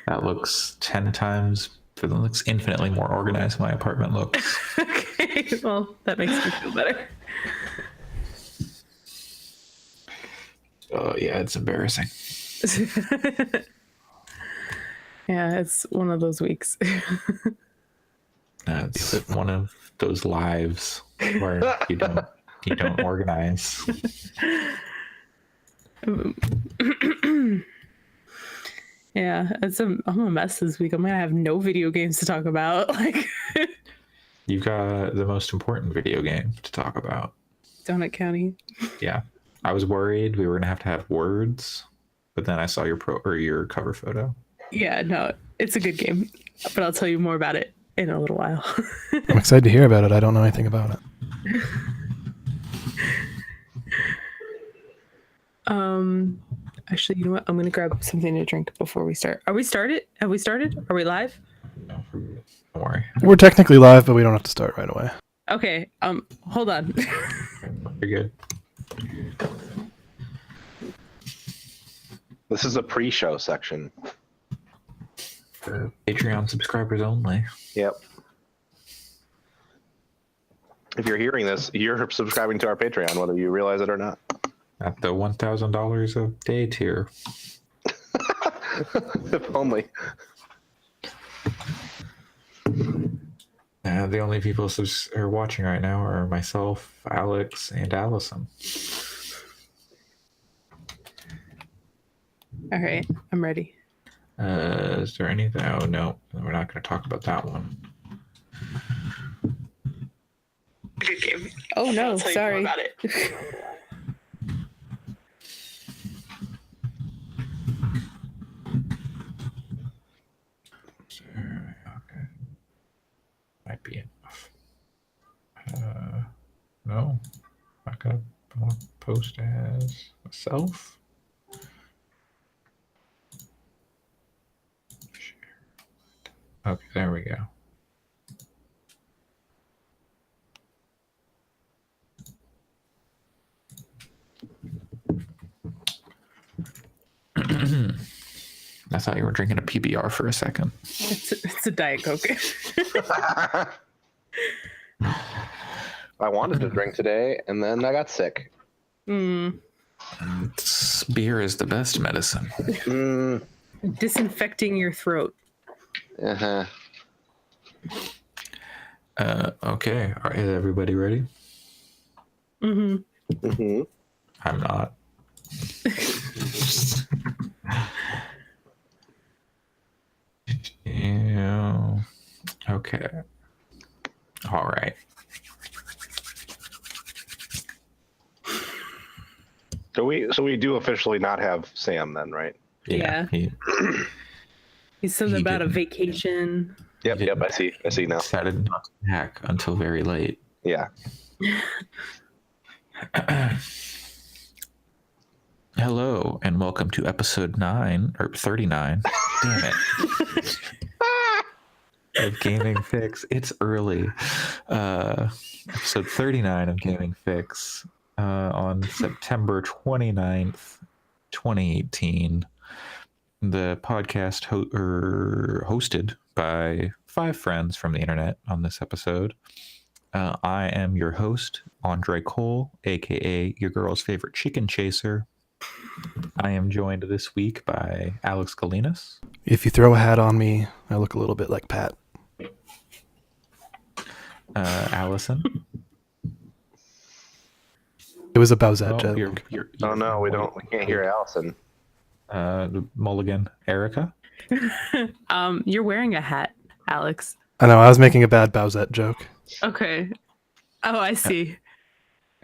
That looks 10 times. It looks infinitely more organized than my apartment looks. Okay, well, that makes me feel better. Oh, yeah, it's embarrassing. Yeah, it's one of those weeks. It's one of those lives where you don't organize. Yeah, I'm a mess this week. I'm gonna have no video games to talk about. Like, You got the most important video game to talk about. Donut County. Yeah, I was worried we were gonna have to have words, but then I saw your cover photo. Yeah, no, it's a good game, but I'll tell you more about it in a little while. I'm excited to hear about it. I don't know anything about it. Actually, you know what? I'm gonna grab something to drink before we start. Are we started? Have we started? Are we live? No, don't worry. We're technically live, but we don't have to start right away. Okay. Hold on. You're good. This is a pre-show section. For Patreon subscribers only. Yep. If you're hearing this, you're subscribing to our Patreon, whether you realize it or not. At the $1,000 a day tier. If only. The only people who are watching right now are myself, Alex, and Allison. All right, I'm ready. Is there anything? Oh, no. We're not going to talk about that one. Good game. Oh, no, sorry. About it. Okay. Might be enough. No. I'm not going to post as myself. Okay, there we go. I thought you were drinking a PBR for a second. It's a Diet Coke. I wanted to drink today, and then I got sick. Beer is the best medicine. Disinfecting your throat. Uh-huh. Okay. Is everybody ready? Mm-hmm. Mm-hmm. I'm not. Yeah. Okay. All right. So we do officially not have Sam then, right? Yeah. He's something about a vacation. Yep. I see now. Decided not to hack until very late. Yeah. Hello and welcome to episode 9 or 39. Damn it. Of Gaming Fix. It's early. Episode 39 of Gaming Fix on September 29th, 2018. The podcast hosted by 5 friends from the internet on this episode. I am your host, Andre Cole, aka your girl's favorite chicken chaser. I am joined this week by Alex Galinas. If you throw a hat on me, I look a little bit like Pat. Allison. It was a Bowsette joke. Oh no, we can't hear Allison. Mulligan. Erica. You're wearing a hat, Alex. I know, I was making a bad Bowsette joke. Okay. Oh, I see.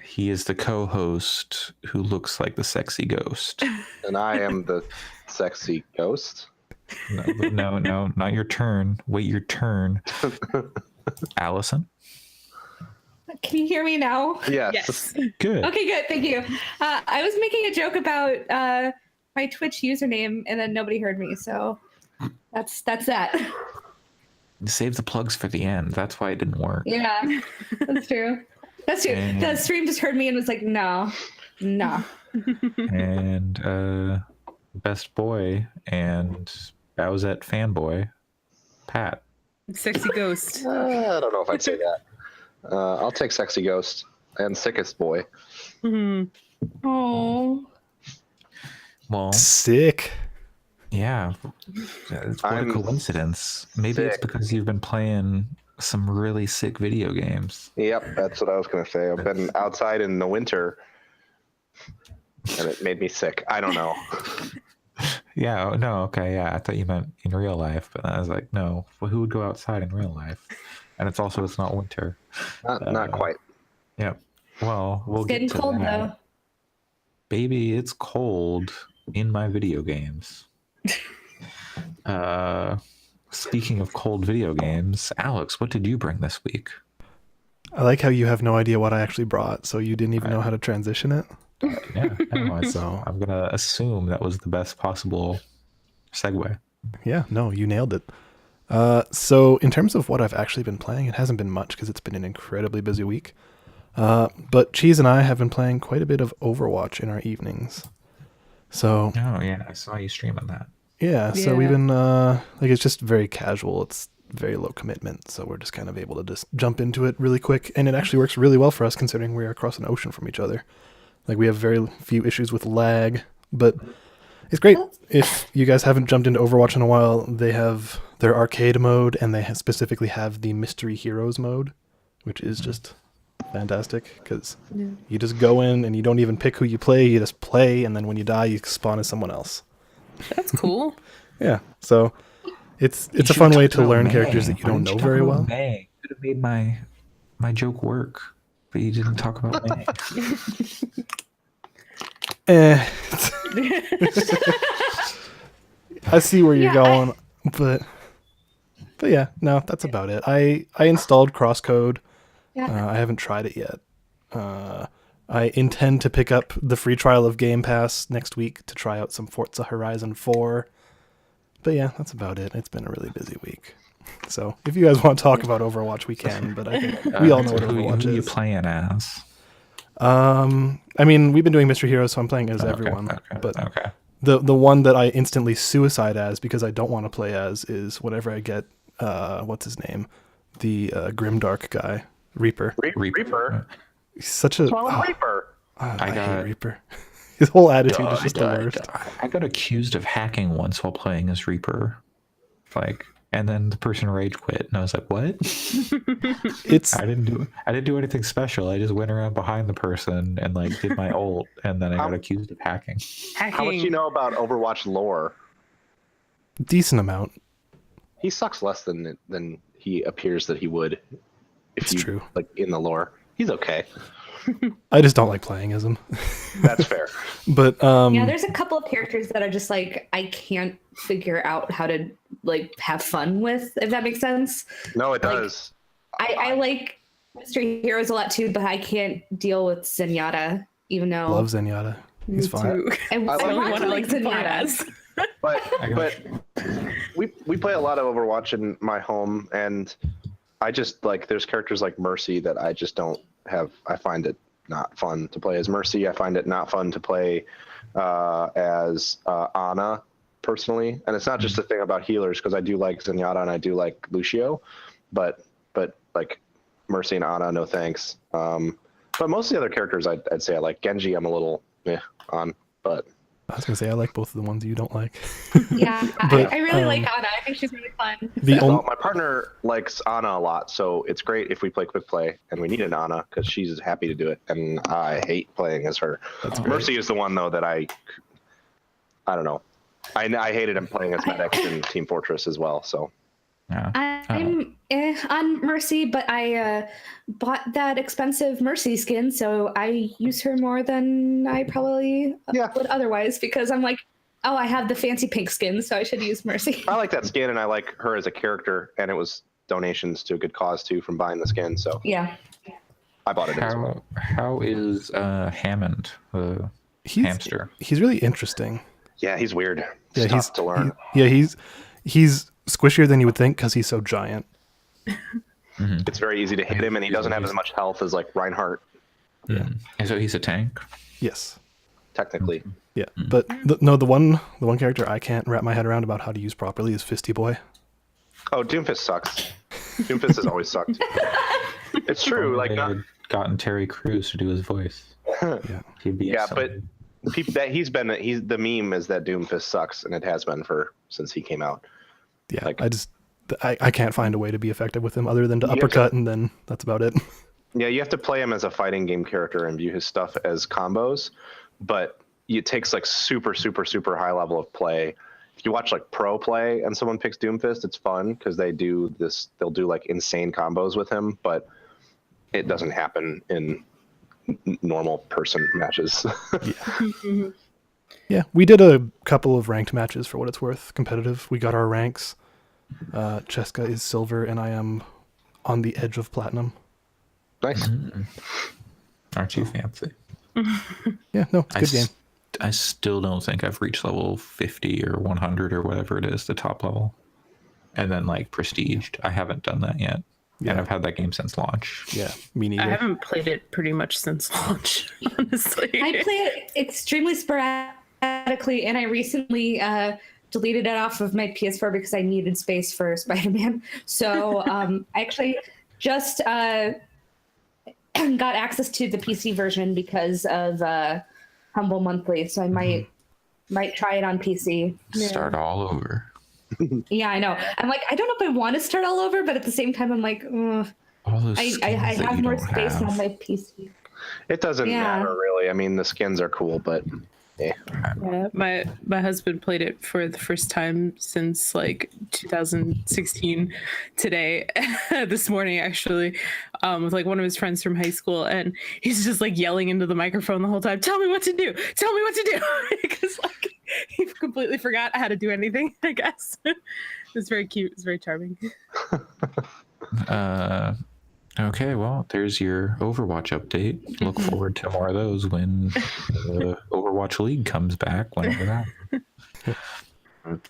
He is the co-host who looks like the sexy ghost. And I am the sexy ghost. No, not your turn. Wait your turn. Allison? Can you hear me now? Yes. Good. Okay, good. Thank you. I was making a joke about my Twitch username, and then nobody heard me, so that's that. Save the plugs for the end. That's why it didn't work. Yeah, that's true. That's true. And the stream just heard me and was like, no. and best boy and Bowsette fanboy, Pat. Sexy ghost. I don't know if I'd say that. I'll take Sexy Ghost and Sickest Boy. Oh. Well, Sick. yeah. What a I'm coincidence. Maybe it's sick. because you've been playing some really sick video games. Yep, that's what I was gonna say. I've been outside in the winter, and it made me sick. I don't know. Yeah, no, okay, yeah. I thought you meant in real life, but I was like, no. Well, who would go outside in real life? And it's not winter. Not quite. Yeah. Well, we'll It's get getting to cold that. though. Baby, it's cold in my video games. Speaking of cold video games, Alex, what did you bring this week? I like how you have no idea what I actually brought, so you didn't even know how to transition it. Yeah, no, So I'm gonna assume that was the best possible segue. yeah, no, you nailed it. So in terms of what I've actually been playing, it hasn't been much because it's been an incredibly busy week. But Cheese and I have been playing quite a bit of Overwatch in our evenings. So Oh yeah, I saw you streaming that. yeah, so we've Yeah. been it's just very casual. It's very low commitment, so we're just kind of able to just jump into it really quick, and it actually works really well for us considering we are across an ocean from each other. Like we have very few issues with lag, but it's great. If you guys haven't jumped into Overwatch in a while, they have their arcade mode, and they specifically have the Mystery Heroes mode, which is just fantastic because you just go in and you don't even pick who you play. You just play, and then when you die, you spawn as someone else. That's cool. Yeah, so it's a fun way to learn characters that you don't know very well. May could have made my joke work, but you didn't talk about May. I see where you're Yeah, going, but yeah, no, that's about it. I installed Crosscode. Yeah. I haven't tried it yet. I intend to pick up the free trial of Game Pass next week to try out some Forza Horizon 4. But yeah, that's about it. It's been a really busy week. So if you guys want to talk about Overwatch, we can. But I think we all know what Overwatch who you is. playing as? I mean, we've been doing Mystery Heroes, so I'm playing as everyone. But Okay. the one that I instantly suicide as because I don't want to play as is whenever I get what's his name, the Grimdark guy, Reaper. Reaper. He's such a Reaper. I hate got- Reaper. His whole attitude is just the worst. I got accused of hacking once while playing as Reaper. And then the person rage quit, and I was like, "What? It's I didn't do anything special. I just went around behind the person and did my ult, and then I got accused of hacking." How much do you know about Overwatch lore? decent amount. He sucks less than he appears that he would. If It's you, true. Like in the lore, he's okay. I just don't like playing as him. That's fair. But Yeah, there's a couple of characters that are just like I can't figure out how to have fun with, if that makes sense. No, it Like- does. I like Mystery Heroes a lot too, but I can't deal with Zenyatta, even though love Zenyatta. He's Me fine. too. I like want one to I like like to play Zenyatta. as. But we play a lot of Overwatch in my home, and I just there's characters like Mercy that I just don't have. I find it not fun to play as Mercy. I find it not fun to play as Ana personally, and it's not just a thing about healers because I do like Zenyatta and I do like Lucio, but like Mercy and Ana, no thanks. But most of the other characters I'd say I like. Genji, I'm a little on, but I was gonna say I like both of the ones you don't like. Yeah, But, I really like Ana. I think she's really fun. The well, only my partner likes Ana a lot, so it's great if we play quick play, and we need an Ana because she's happy to do it, and I hate playing as her. That's great. Mercy is the one though that I don't know. I hated him playing as medics in Team Fortress as well. So Yeah. I'm on Mercy, but I bought that expensive Mercy skin, so I use her more than I probably would otherwise because I'm like, oh, I have the fancy pink skin, so I should use Mercy. I like that skin, and I like her as a character, and it was donations to a good cause too from buying the skin. So Yeah. I bought it as well. How is Hammond, the he's hamster? he's really interesting. Yeah, he's weird. Yeah, It's tough to learn. He's squishier than you would think because he's so giant. It's very easy to hit him, and he doesn't have as much health as like Reinhardt, Yeah. And so he's a tank. Yes. technically. Yeah, but the one character I can't wrap my head around about how to use properly is Fisty Boy. Oh, Doomfist sucks. Doomfist has always sucked. It's true. Like, they had gotten Terry Crews to do his voice. Yeah, He'd be excited. But he's the meme is that Doomfist sucks, and it has been since he came out. yeah. Like- I can't find a way to be effective with him other than to You have uppercut, and then that's about it. Yeah, you have to play him as a fighting game character and view his stuff as combos, but it takes like super, super, super high level of play. If you watch like pro play and someone picks Doomfist, it's fun because they'll do like insane combos with him, but it doesn't happen in normal person matches. Yeah, we did a couple of ranked matches for what it's worth, competitive. We got our ranks. Cheska is silver, and I am on the edge of platinum. Nice. Aren't you fancy? Yeah, no, it's a good game. I still don't think I've reached level 50 or 100 or whatever it is, the top level. And then like prestiged. I haven't done that yet. Yeah. And I've had that game since launch. Yeah, me neither. I haven't played it pretty much since launch, honestly. I play it extremely sporadically, and I recently deleted it off of my PS4 because I needed space for Spider-Man. So I actually just got access to the PC version because of Humble Monthly. So I might try it on PC. Start all over. Yeah, I know. I'm like, I don't know if I want to start all over, but at the same time, I'm like, All those I skins that have you more don't space have. on my PC. It doesn't Yeah. matter really. I mean, the skins are cool, but Yeah, my husband played it for the first time since like 2016 today, this morning actually, with like one of his friends from high school, and he's just like yelling into the microphone the whole time, tell me what to do, because like he completely forgot how to do anything, I guess. It's very cute, it's very charming. Okay, well, there's your Overwatch update. Look forward to more of those when the Overwatch League comes back, whenever that.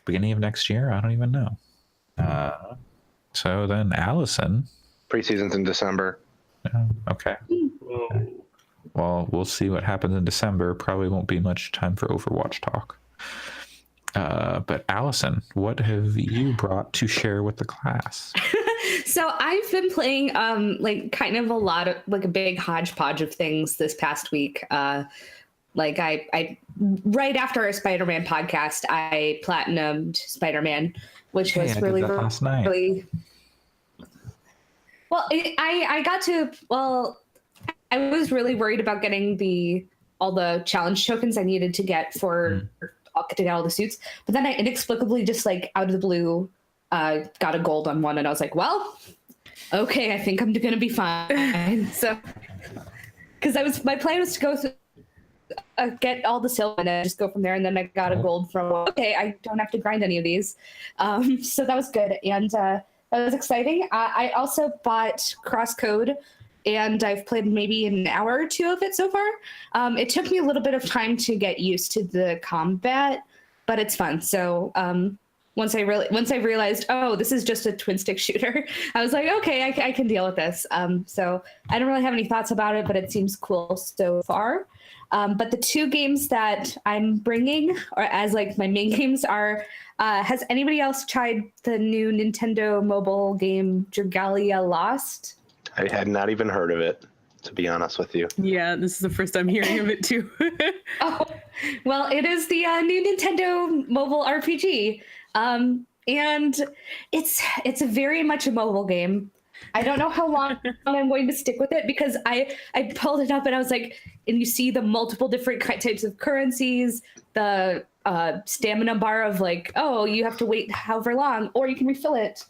Beginning of next year? I don't even know. So then, Allison. preseason's in December. Okay. Well, we'll see what happens in December. Probably won't be much time for Overwatch talk. But Allison, what have you brought to share with the class? So I've been playing like kind of a lot of like a big hodgepodge of things this past week. Like I right after our Spider-Man podcast, I platinumed Spider-Man, which was I really did that last night. really well. I got to I was really worried about getting all the challenge tokens I needed to get to get all the suits, but then I inexplicably just like out of the blue got a gold on one, and I was like, well, okay, I think I'm gonna be fine. So because my plan was to go through get all the silver and then just go from there, and then I got a gold from I don't have to grind any of these, so that was good, and that was exciting. I also bought Crosscode, and I've played maybe an hour or two of it so far. It took me a little bit of time to get used to the combat, but it's fun. So once I realized, oh, this is just a twin stick shooter, I was like, okay, I can deal with this. So I don't really have any thoughts about it, but it seems cool so far. But the two games that I'm bringing, or as like my main games, are has anybody else tried the new Nintendo mobile game Dragalia Lost? I had not even heard of it, to be honest with you. Yeah, this is the first I'm hearing of it too. Oh, well, it is the new Nintendo mobile RPG, and it's very much a mobile game. I don't know how long I'm going to stick with it, because I pulled it up and I was like, and you see the multiple different types of currencies, the stamina bar of like, oh, you have to wait however long, or you can refill it.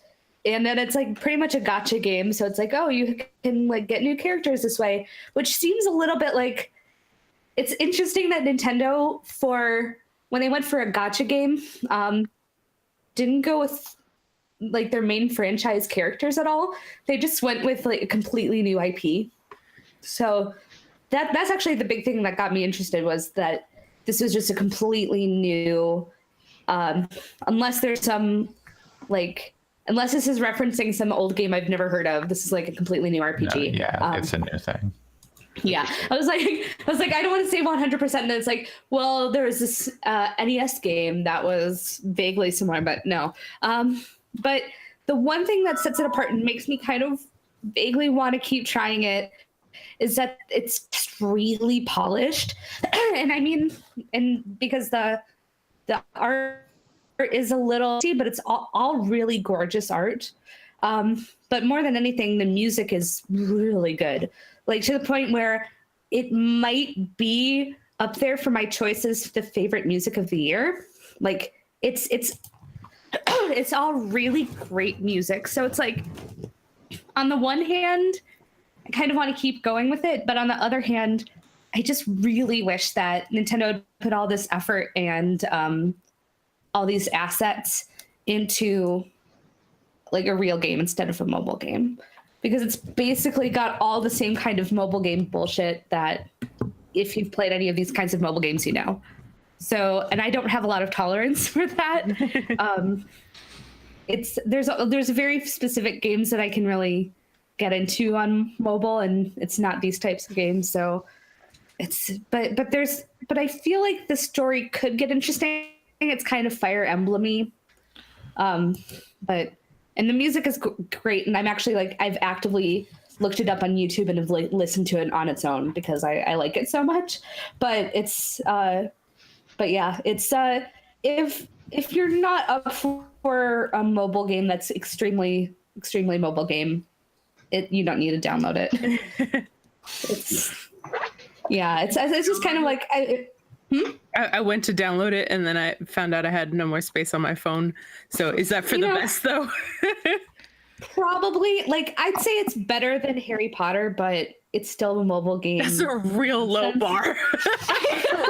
And then it's like pretty much a gacha game. So it's like, oh, you can like get new characters this way, which seems a little bit like, it's interesting that Nintendo, when they went for a gacha game, didn't go with like their main franchise characters at all. They just went with like a completely new IP. So that's actually the big thing that got me interested, was that this was just a completely new, unless there's some like, unless this is referencing some old game I've never heard of, this is like a completely new RPG. Yeah, it's a new thing. Yeah, I was like, I don't want to say 100%. And it's like, well, there was this NES game that was vaguely similar, but no. But the one thing that sets it apart and makes me kind of vaguely want to keep trying it is that it's really polished. And I mean, and because the art is a little, but it's all really gorgeous art. But more than anything, the music is really good. Like to the point where it might be up there for my choices, the favorite music of the year. Like it's it's all really great music. So it's like, on the one hand, I kind of want to keep going with it, but on the other hand, I just really wish that Nintendo put all this effort and all these assets into like a real game instead of a mobile game, because it's basically got all the same kind of mobile game bullshit that if you've played any of these kinds of mobile games, you know. So, and I don't have a lot of tolerance for that. There's very specific games that I can really get into on mobile, and it's not these types of games. So but I feel like the story could get interesting. It's kind of Fire Emblem-y. And the music is great, and I'm actually like, I've actively looked it up on YouTube and have like listened to it on its own because I like it so much. But it's but yeah, it's if you're not up for a mobile game that's extremely mobile game, you don't need to download it. It's just kind of like I went to download it and then I found out I had no more space on my phone. So is that for the best though? Probably. Like, I'd say it's better than Harry Potter, but it's still a mobile game. That's a real low bar.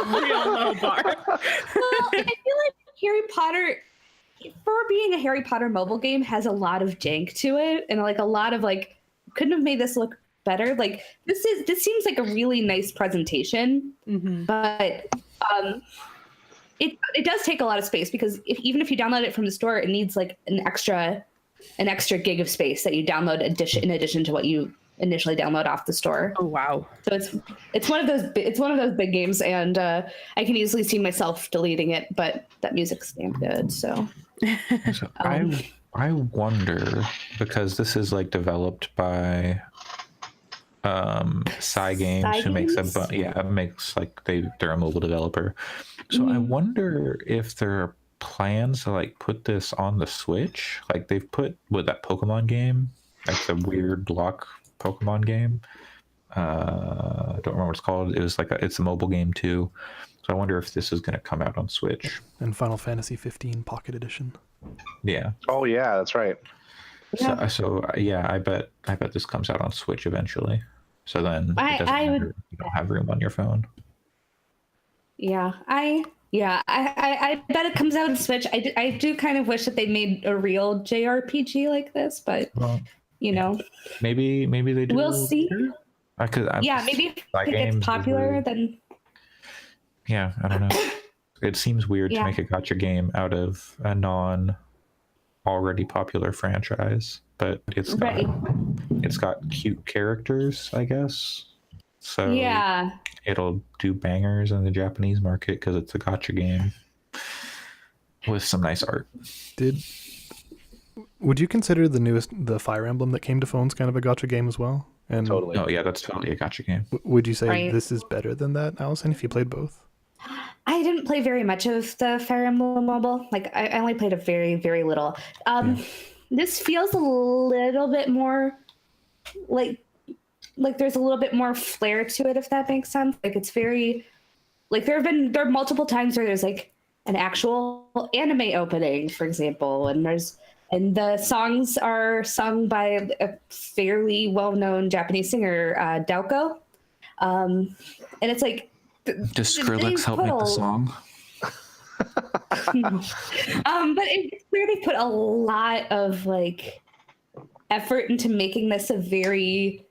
Real low bar. Well, I feel like Harry Potter, for being a Harry Potter mobile game, has a lot of jank to it, and like a lot of like, couldn't have made this look better. Like this seems like a really nice presentation, but it does take a lot of space, because even if you download it from the store, it needs like an extra gig of space that you download in addition to what you initially download off the store. Oh wow! So it's one of those big games, and I can easily see myself deleting it. But that music's damn good. So I wonder, because this is like developed by Cygames, who makes makes like they're a mobile developer. So I wonder if there are plans to like put this on the Switch. Like they've put with that Pokemon game, like the weird block Pokemon game. I don't remember what it's called. It was like it's a mobile game too. So I wonder if this is going to come out on Switch. And Final Fantasy 15 Pocket Edition. Yeah. Oh yeah, that's right. Yeah. So yeah, I bet this comes out on Switch eventually. So then it doesn't matter if you don't have room on your phone. Yeah, I bet it comes out on Switch. I do kind of wish that they made a real JRPG like this, but you know, maybe they do. We'll see. Maybe if it gets popular, then. Yeah, I don't know. It seems weird to make a gacha game out of a already popular franchise, but it's got cute characters, I guess. So it'll do bangers in the Japanese market because it's a gacha game with some nice art. Would you consider the Fire Emblem that came to phones kind of a gacha game as well? And totally. Oh yeah, that's totally a gacha game. Would you say this is better than that, Allison, if you played both? I didn't play very much of the Fire Emblem mobile. Like I only played a very, very little. This feels a little bit more like there's a little bit more flair to it, if that makes sense. Like it's very like there are multiple times where there's like an actual anime opening, for example, and the songs are sung by a fairly well-known Japanese singer, Daoko. And it's like, does Skrillex help make the song? But it's clear they put a lot of like effort into making this a very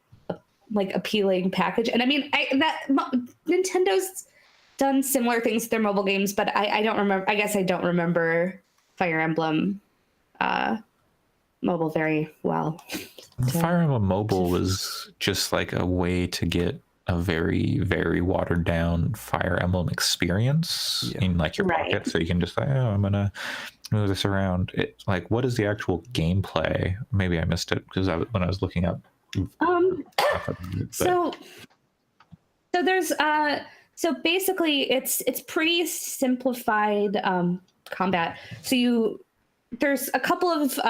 like appealing package. And I mean, Nintendo's done similar things with their mobile games, but I don't remember. I guess I don't remember Fire Emblem mobile very well. Fire Emblem Mobile was just like a way to get a very, very watered down Fire Emblem experience in like your Right. pocket, so you can just like, oh, I'm gonna move this around. Like, what is the actual gameplay? Maybe I missed it because when I was looking up. So there's so basically it's pretty simplified combat. So there's a couple of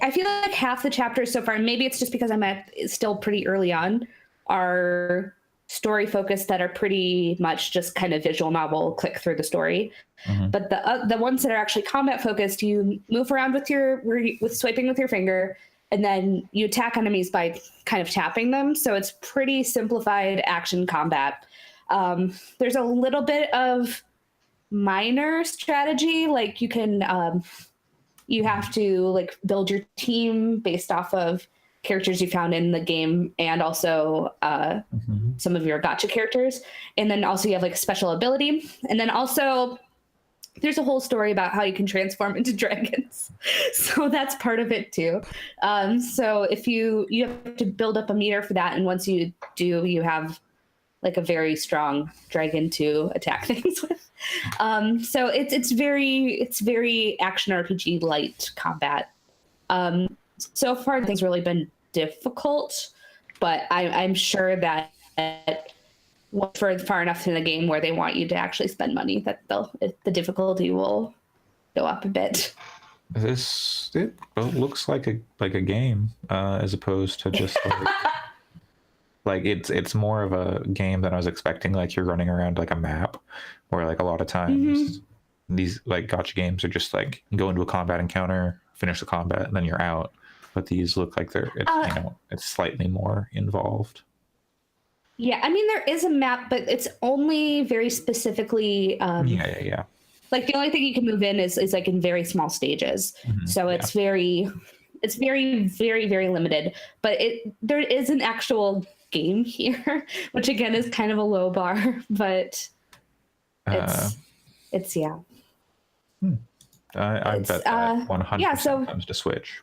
I feel like half the chapters so far, and maybe it's just because it's still pretty early on, are story focused that are pretty much just kind of visual novel, click through the story. Mm-hmm. But the ones that are actually combat focused, you move around with swiping with your finger, and then you attack enemies by kind of tapping them. So it's pretty simplified action combat. There's a little bit of minor strategy, like you can you have to like build your team based off of characters you found in the game, and also some of your gacha characters. And then also you have like a special ability. And then also there's a whole story about how you can transform into dragons. So that's part of it too. So if you have to build up a meter for that. And once you do, you have like a very strong dragon to attack things with. So it's very action RPG light combat. So far, things really been difficult, but I'm sure that for far enough in the game where they want you to actually spend money, that the difficulty will go up a bit. It looks like a game as opposed to just like. Like it's more of a game than I was expecting. Like you're running around like a map, where like a lot of times these like gacha games are just like go into a combat encounter, finish the combat, and then you're out. But these look like it's slightly more involved. Yeah, I mean there is a map, but it's only very specifically. Yeah. Like the only thing you can move in is like in very small stages. So it's very, very, very limited. But there is an actual game here, which again is kind of a low bar, but it's yeah. I bet that 100% comes to Switch.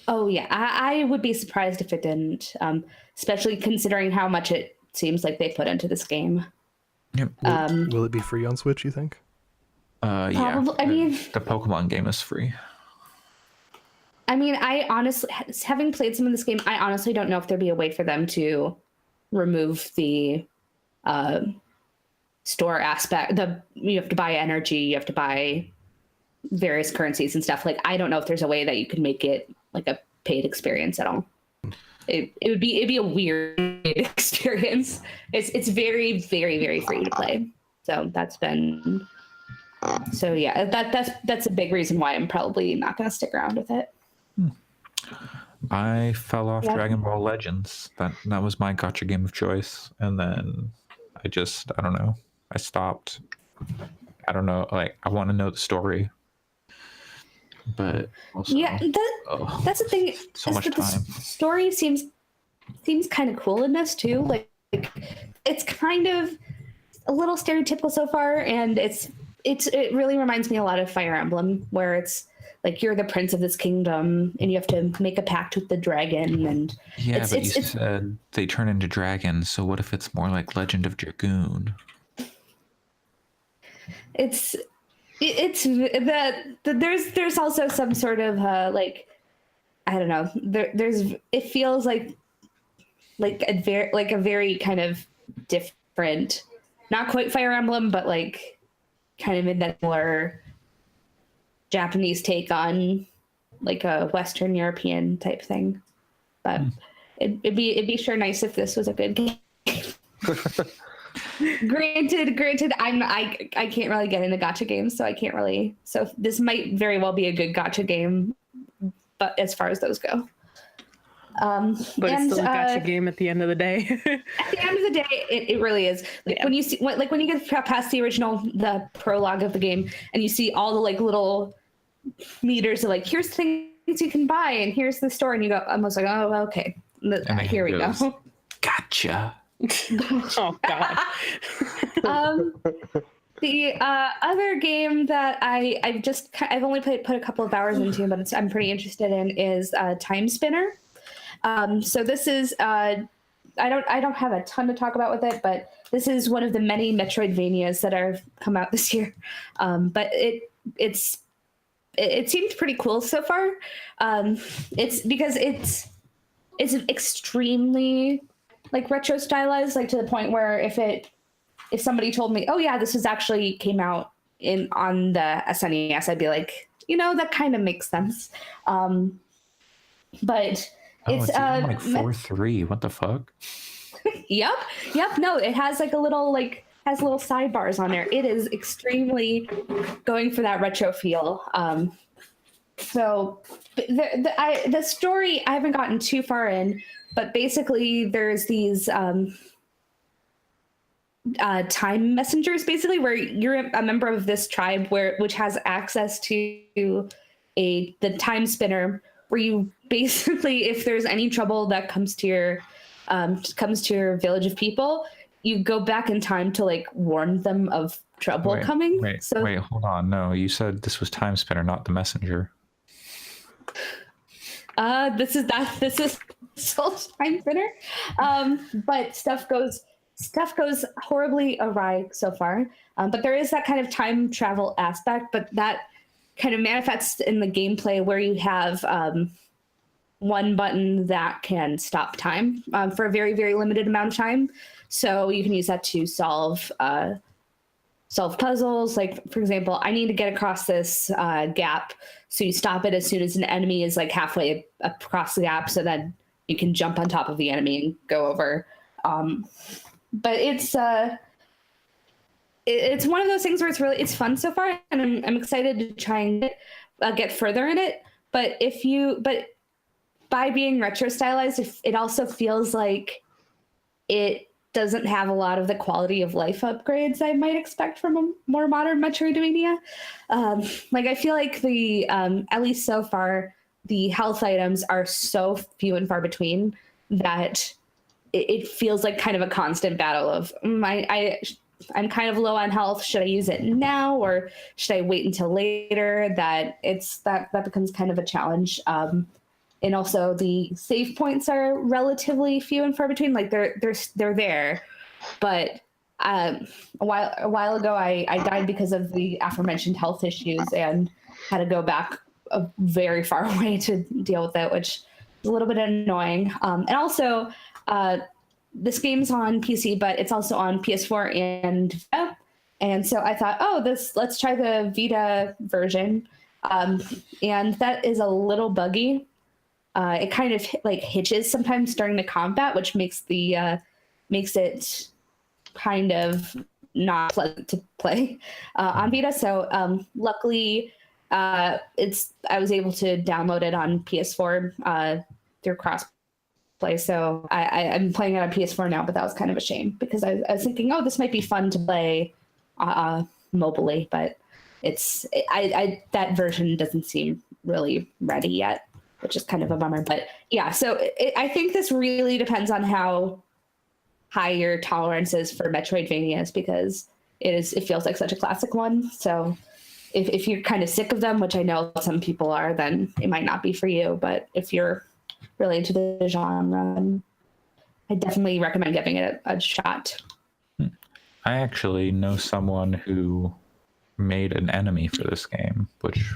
Oh yeah, I would be surprised if it didn't, especially considering how much it seems like they put into this game. Yep. Will it be free on Switch, you think? Probably, yeah. I mean, the Pokemon game is free. I mean, I honestly, having played some of this game, I honestly don't know if there'd be a way for them to remove the store aspect. You have to buy energy, you have to buy various currencies and stuff. Like, I don't know if there's a way that you could make it like a paid experience at all. It'd be a weird experience. It's very, very, very free to play. So yeah, that's a big reason why I'm probably not going to stick around with it. I fell off Dragon Ball Legends. That was my gacha game of choice, and then I don't know. I stopped. I don't know. Like I want to know the story, but also, that's the thing. So much time. The story seems kind of cool in this too. Like it's kind of a little stereotypical so far, and it really reminds me a lot of Fire Emblem, where it's like you're the prince of this kingdom and you have to make a pact with the dragon. And you said they turn into dragons, so what if it's more like Legend of Dragoon? It's that there's also some sort of like, I don't know, it feels like a very kind of different, not quite Fire Emblem, but like kind of in that more Japanese take on like a Western European type thing. But it'd be sure nice if this was a good game. Granted, I can't really get into gacha games, so I can't really. So this might very well be a good gacha game, but as far as those go. But it's still a gacha game at the end of the day. At the end of the day, it really is. Like when you see, when you get past the prologue of the game, and you see all the like little meters of like, here's things you can buy, and here's the store, and you go, I'm almost like, oh, okay, here we go. Gotcha. Oh God. The other game that I've only put a couple of hours into, but I'm pretty interested in is Time Spinner. So this is I don't have a ton to talk about with it, but this is one of the many Metroidvanias that have come out this year. But it seemed pretty cool so far. It's because it's extremely like retro stylized, like to the point where if somebody told me, oh yeah, this was actually came out on the SNES, I'd be like, that kind of makes sense. But it's like 4.3. What the fuck? Yep. No, it has like a little has little sidebars on there. It is extremely going for that retro feel. So the story I haven't gotten too far in, but basically there's these time messengers, basically, where you're a member of this tribe which has access to the time spinner, where you basically, if there's any trouble that comes to your village of people, you go back in time to like warn them of trouble coming. Wait, hold on. No, you said this was Time Spinner, not the Messenger. This is Soul Time Spinner. But stuff goes horribly awry so far. But there is that kind of time travel aspect, but that kind of manifests in the gameplay where you have one button that can stop time for a very, very limited amount of time. So you can use that to solve puzzles. Like, for example, I need to get across this gap. So you stop it as soon as an enemy is like halfway across the gap. So then you can jump on top of the enemy and go over. But it's one of those things where it's fun so far, and I'm excited to try and get further in it. But by being retro stylized, it also feels like it doesn't have a lot of the quality of life upgrades I might expect from a more modern Metroidvania. I feel like at least so far, the health items are so few and far between that it feels like kind of a constant battle of I'm kind of low on health. Should I use it now or should I wait until later? That becomes kind of a challenge. And also the save points are relatively few and far between. Like they're there, but a while ago I died because of the aforementioned health issues and had to go back a very far away to deal with it, which is a little bit annoying. And also this game's on PC, but it's also on PS4 and Vita. And so I thought, let's try the Vita version. And that is a little buggy. It kind of hitches sometimes during the combat, which makes it kind of not pleasant to play on Vita. So luckily, I was able to download it on PS4 through crossplay. So I'm playing it on PS4 now, but that was kind of a shame because I was thinking, this might be fun to play mobilely, but that version doesn't seem really ready yet, which is kind of a bummer. But yeah, so I think this really depends on how high your tolerance is for Metroidvanias, because it feels like such a classic one. So if you're kind of sick of them, which I know some people are, then it might not be for you. But if you're really into the genre, I definitely recommend giving it a shot. I actually know someone who made an enemy for this game, which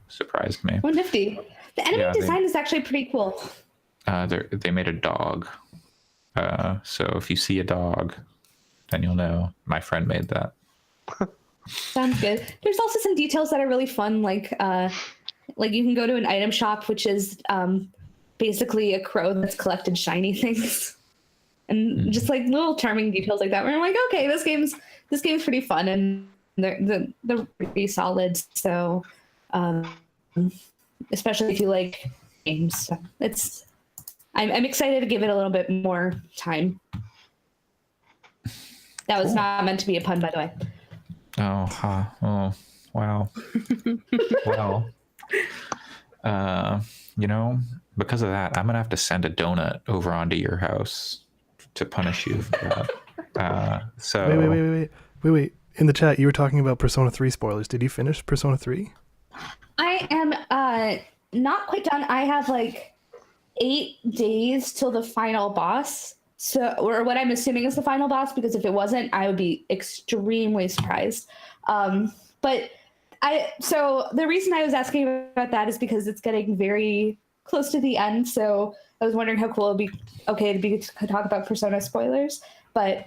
surprised me. Oh, nifty. The enemy design is actually pretty cool. They made a dog. So if you see a dog, then you'll know my friend made that. Sounds good. There's also some details that are really fun, like you can go to an item shop, which is basically a crow that's collected shiny things, and just like little charming details like that. Where I'm like, okay, this game's pretty fun, and they're pretty solid. So, especially if you like games, so I'm excited to give it a little bit more time. That was not meant to be a pun, by the way. Oh, wow. Well, because of that, I'm gonna have to send a donut over onto your house to punish you for that. So Wait. In the chat, you were talking about Persona 3 spoilers. Did you finish Persona 3? I am not quite done. I have 8 days till the final boss. So, or what I'm assuming is the final boss, because if it wasn't, I would be extremely surprised. But so the reason I was asking about that is because it's getting very close to the end. So I was wondering how cool it'd be to talk about Persona spoilers. But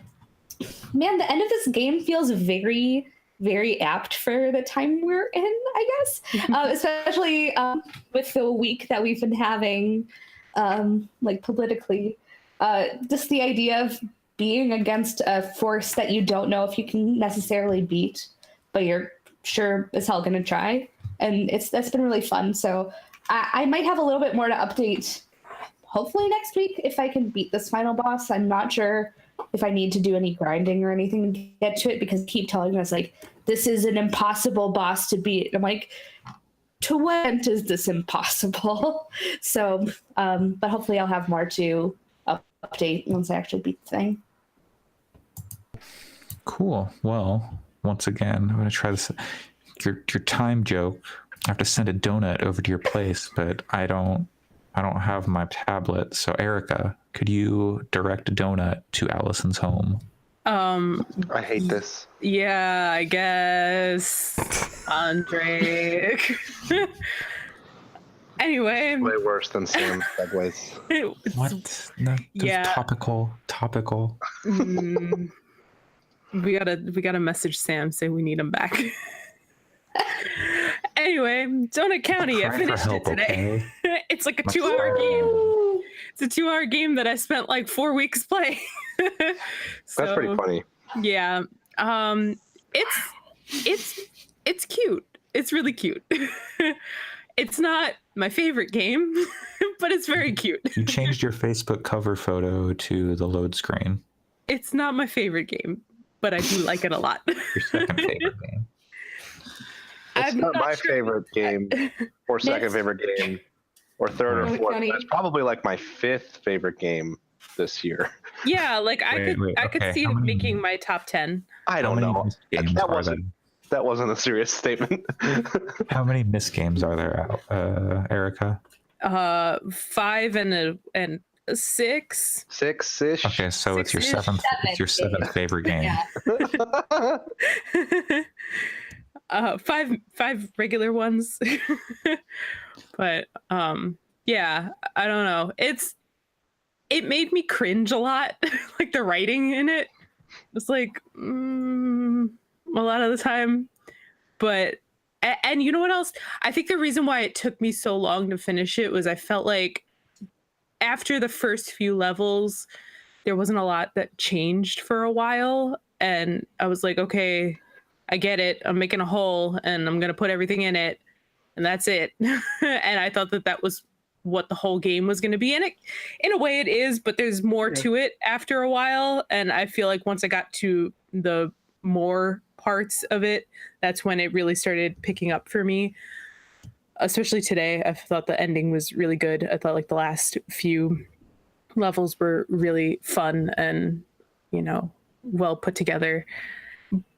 man, the end of this game feels very, very apt for the time we're in, I guess, especially with the week that we've been having, like politically. Just the idea of being against a force that you don't know if you can necessarily beat, but you're sure as hell gonna try, and that's been really fun. So I might have a little bit more to update, hopefully next week, if I can beat this final boss. I'm not sure if I need to do any grinding or anything to get to it, because they keep telling us like this is an impossible boss to beat. I'm like, to what end is this impossible? So, but hopefully I'll have more to update once I actually beat the thing. Cool. Well, once again, I'm going to try this. Your time joke. I have to send a donut over to your place, but I don't have my tablet. So Erica, could you direct a donut to Allison's home? I hate this. Yeah, I guess. Andre. Anyway. Way worse than Sam's segues. What? No, yeah. Topical. We gotta message Sam, say we need him back. Anyway, Donut County, I finished it today. Okay? It's like a 2-hour game. It's a 2-hour game that I spent like 4 weeks playing. So, that's pretty funny. Yeah. It's cute. It's really cute. It's not my favorite game, but it's very cute. You changed your Facebook cover photo to the load screen. It's not my favorite game, but I do like it a lot. Your second favorite game. It's not my favorite game, or second favorite game, or third or fourth. It's probably like my 5th favorite game this year. Yeah, like I could see it making my top 10. I don't know. That wasn't a serious statement. How many missed games are there out, Erica? 5 and 6. 6-ish. Okay, so it's your seventh. It's your 7th favorite game. Yeah. 5 regular ones. But yeah, I don't know. It made me cringe a lot. Like the writing in it was like a lot of the time. But and you know what else? I think the reason why it took me so long to finish it was I felt like after the first few levels, there wasn't a lot that changed for a while. And I was like, okay, I get it. I'm making a hole and I'm going to put everything in it. And that's it. And I thought that was what the whole game was going to be. And in a way it is, but there's more to it after a while. And I feel like once I got to the more parts of it, that's when it really started picking up for me. Especially today, I thought the ending was really good. I thought like the last few levels were really fun and, well put together.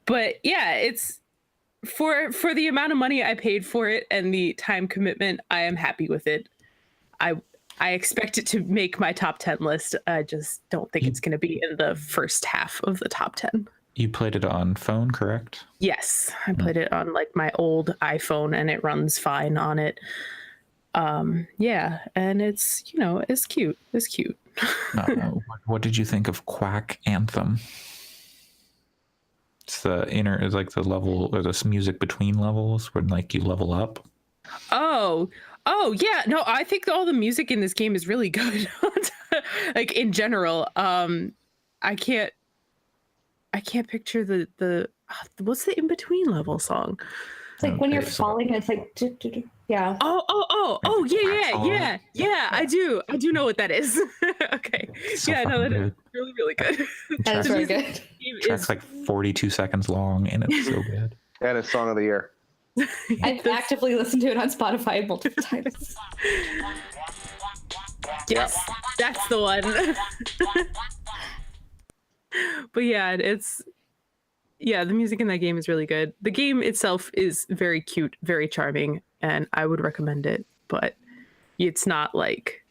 But yeah, it's for the amount of money I paid for it and the time commitment, I am happy with it. I expect it to make my top 10 list. I just don't think it's going to be in the first half of the top 10. You played it on phone, correct? Yes, I played it on like my old iPhone and it runs fine on it. Yeah, and it's, it's cute. It's cute. What did you think of Quack Anthem? It's like the level or this music between levels when like you level up. Oh yeah. No, I think all the music in this game is really good. Like in general. I can't picture the what's the in between level song? It's like when you're falling, it's like yeah. Oh yeah. I do know what that is. Okay. So yeah, no, that is really, really good. That is very good. Track's like 42 seconds long and it's so good. And it's song of the year. I've actively listened to it on Spotify multiple times. Yes, that's the one. But yeah, the music in that game is really good. The game itself is very cute, very charming, and I would recommend it, but it's not like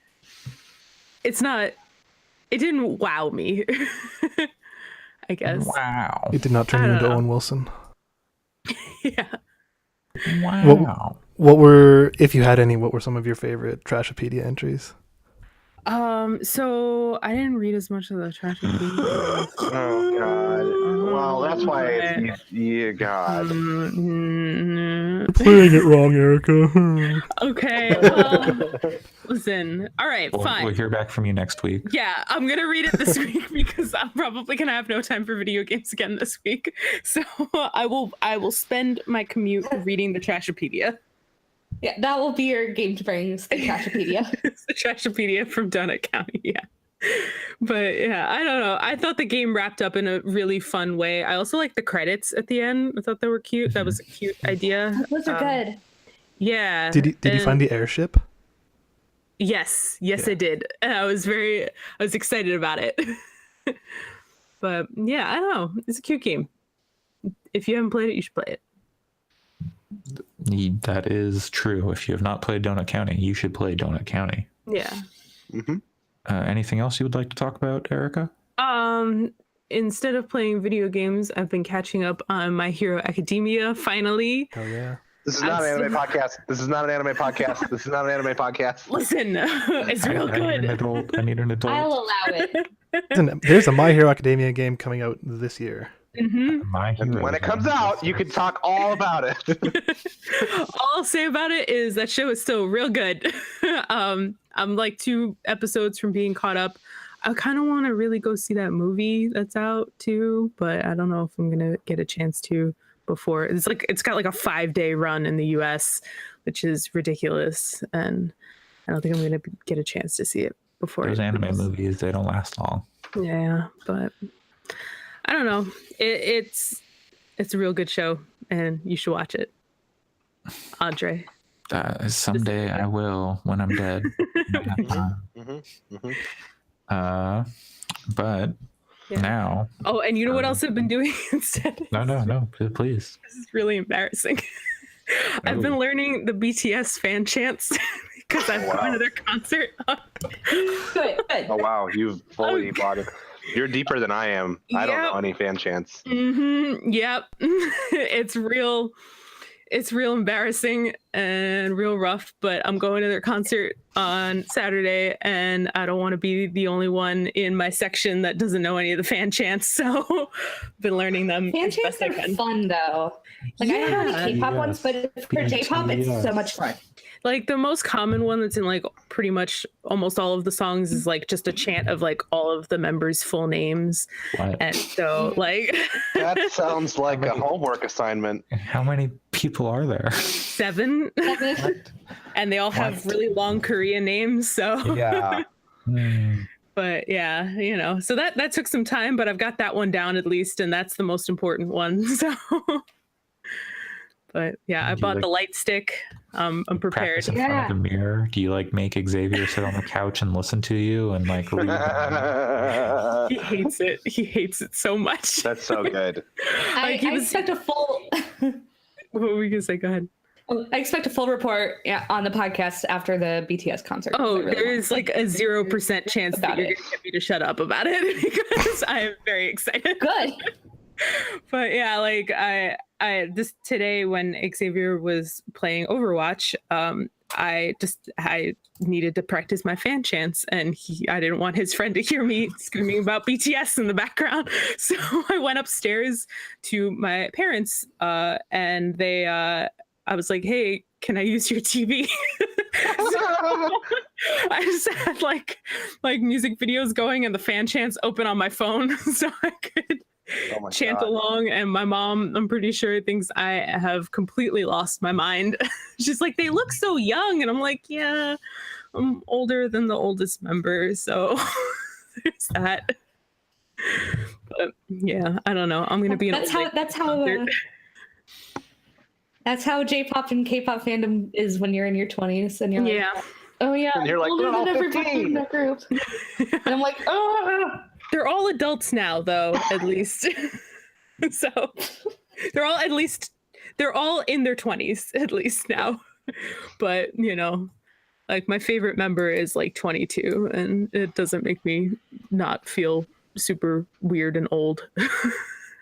It didn't wow me. I guess. Wow. It did not turn I you don't into know. Owen Wilson. Yeah. Wow. What were, if you had any, what were some of your favorite Trashopedia entries? So I didn't read as much of the Trashopedia. Oh God. Well, that's why it's yeah, God. Playing it wrong, Erica. Okay, well, listen. All right, fine. We'll hear back from you next week. Yeah, I'm gonna read it this week because I'm probably gonna have no time for video games again this week. So I will spend my commute reading the Trashopedia. Yeah, that will be your game to bring, the Trashopedia. It's the Trashopedia from Donut County, yeah. But yeah, I don't know. I thought the game wrapped up in a really fun way. I also like the credits at the end. I thought they were cute. That was a cute idea. Those are good. Yeah. Did you find the airship? Yes, Yeah. I did. And I was excited about it. But yeah, I don't know. It's a cute game. If you haven't played it, you should play it. That is true. If you have not played Donut County, you should play Donut County. Yeah. Mm-hmm. Anything else you would like to talk about, Erica? Instead of playing video games, I've been catching up on My Hero Academia finally. Oh yeah. This is not an anime podcast. This is not an anime podcast. This is not an anime podcast. Listen, it's real I need an good. adult. I need an adult. I'll allow it. There's a My Hero Academia game coming out this year. Mm-hmm. My And Hero when it comes out, you can talk all about it. All I'll say about it is that show is still real good. I'm like 2 episodes from being caught up. I kind of want to really go see that movie that's out too, but I don't know if I'm gonna get a chance to before. It's got like a 5-day run in the US, which is ridiculous, and I don't think I'm gonna get a chance to see it before. Those anime movies, they don't last long. Yeah, but I don't know. It's a real good show, and you should watch it, Andre. Someday I will when I'm dead. Mm-hmm. Mm-hmm. But Yeah. now. Oh, and you know what else I've been doing instead? No, please. This is really embarrassing. I've been learning the BTS fan chants because I've gone to their concert. Good. Oh wow, you've fully bought it. You're deeper than I am. I don't know any fan chants. Mm-hmm. Yep. It's real embarrassing and real rough, but I'm going to their concert on Saturday, and I don't want to be the only one in my section that doesn't know any of the fan chants, so I've been learning them Fan as chants best I are can. fun though. Like I don't know any K-pop ones, but for J-pop, it's so much fun. Like the most common one that's in like pretty much almost all of the songs is like just a chant of like all of the members' full names. What? And so like That sounds like a homework assignment. How many people are there? 7, and they all have really long Korean names. So Yeah. but yeah, so that took some time, but I've got that one down at least, and that's the most important one. So but yeah, I bought the light stick. I'm prepared. Practice in front of the mirror. Do you like make Xavier sit on the couch and listen to you and like read? He hates it. He hates it so much. That's so good. I expect a full. What were you gonna say? Go ahead. I expect a full report on the podcast after the BTS concert. Oh, I really there want is like a 0% chance that about you're it. gonna get me to shut up about it because I am very excited. Good. But yeah, like I this today when Xavier was playing Overwatch, I needed to practice my fan chants, and I didn't want his friend to hear me screaming about BTS in the background, so I went upstairs to my parents, and they I was like, hey, can I use your TV? I just had like music videos going and the fan chants open on my phone so I could chant along. And my mom, I'm pretty sure, thinks I have completely lost my mind. She's like, they look so young. And I'm like, yeah, I'm older than the oldest member. So there's that. But yeah, I don't know. I'm going to be That's how J-pop and K-pop fandom is when you're in your 20s and you're like, oh yeah, and you're like, older we're all than everybody 15. in that group. And I'm like, oh. They're all adults now, though, at least. So they're all in their 20s, at least now. But, Like my favorite member is like 22, and it doesn't make me not feel super weird and old.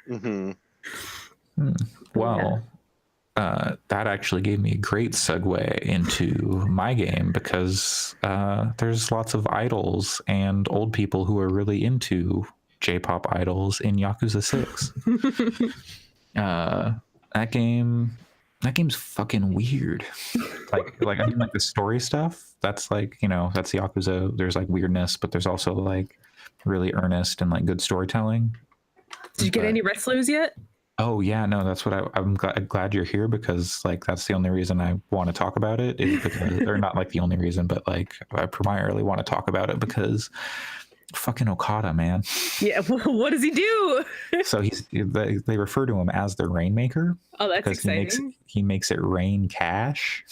Mm-hmm. Well, that actually gave me a great segue into my game because there's lots of idols and old people who are really into J-pop idols in Yakuza 6. That game's fucking weird. like I mean, like the story stuff. That's like, you know, that's the Yakuza. There's like weirdness, but there's also like really earnest and like good storytelling. Did you get any wrestlers yet? Oh yeah, no, that's what I'm glad you're here because like that's the only reason I want to talk about it is because, or not like the only reason, but like I primarily want to talk about it because fucking Okada, man. Yeah, what does he do? So they refer to him as the Rainmaker. Oh, that's exciting. He makes it rain cash.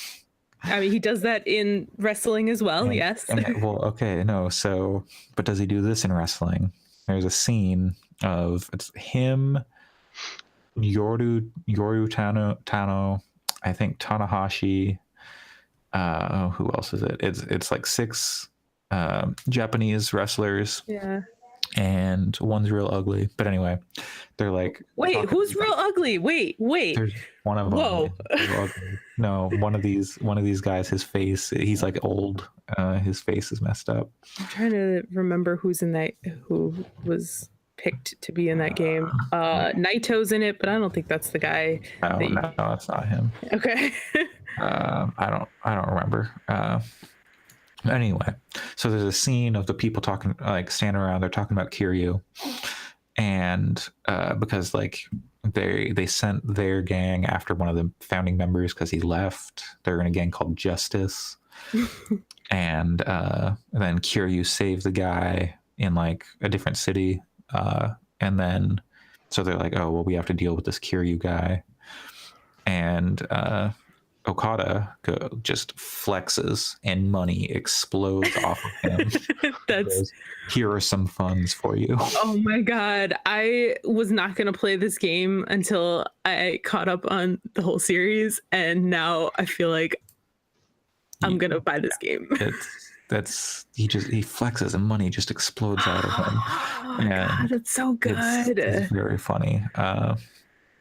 I mean, he does that in wrestling as well. Yes. Well, okay, no. So, but does he do this in wrestling? There's a scene of it's him, Yoru Tano, I think Tanahashi. Who else is it? It's like 6 Japanese wrestlers. Yeah. And one's real ugly. But anyway, they're like, wait, who's real ugly? Wait. There's one of them. Whoa. No, one of these guys, his face, he's like old. His face is messed up. I'm trying to remember who was picked to be in that game. Naito's in it, but I don't think that's the guy. No, that's not him. Okay. I don't remember. Anyway, so there's a scene of the people talking, like standing around. They're talking about Kiryu, and because like they sent their gang after one of the founding members because he left. They're in a gang called Justice, and then Kiryu saved the guy in like a different city, and then so they're like, oh well, we have to deal with this Kiryu guy, and Okada just flexes and money explodes off of him. That's here are some funds for you. Oh my god, I was not going to play this game until I caught up on the whole series, and now I feel like I'm going to buy this game. He flexes and money just explodes out of him. Oh my god, it's so good. It's very funny.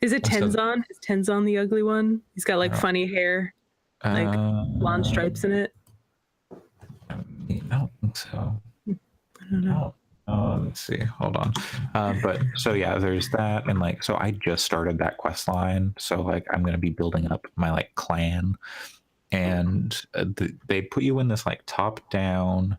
Is it Tenzon? Is Tenzon the ugly one? He's got like funny hair, like blonde stripes in it. I don't think so. I don't know. Let's see. Hold on. But so yeah, there's that, and like so I just started that quest line, so like I'm gonna be building up my like clan, and they put you in this like top down,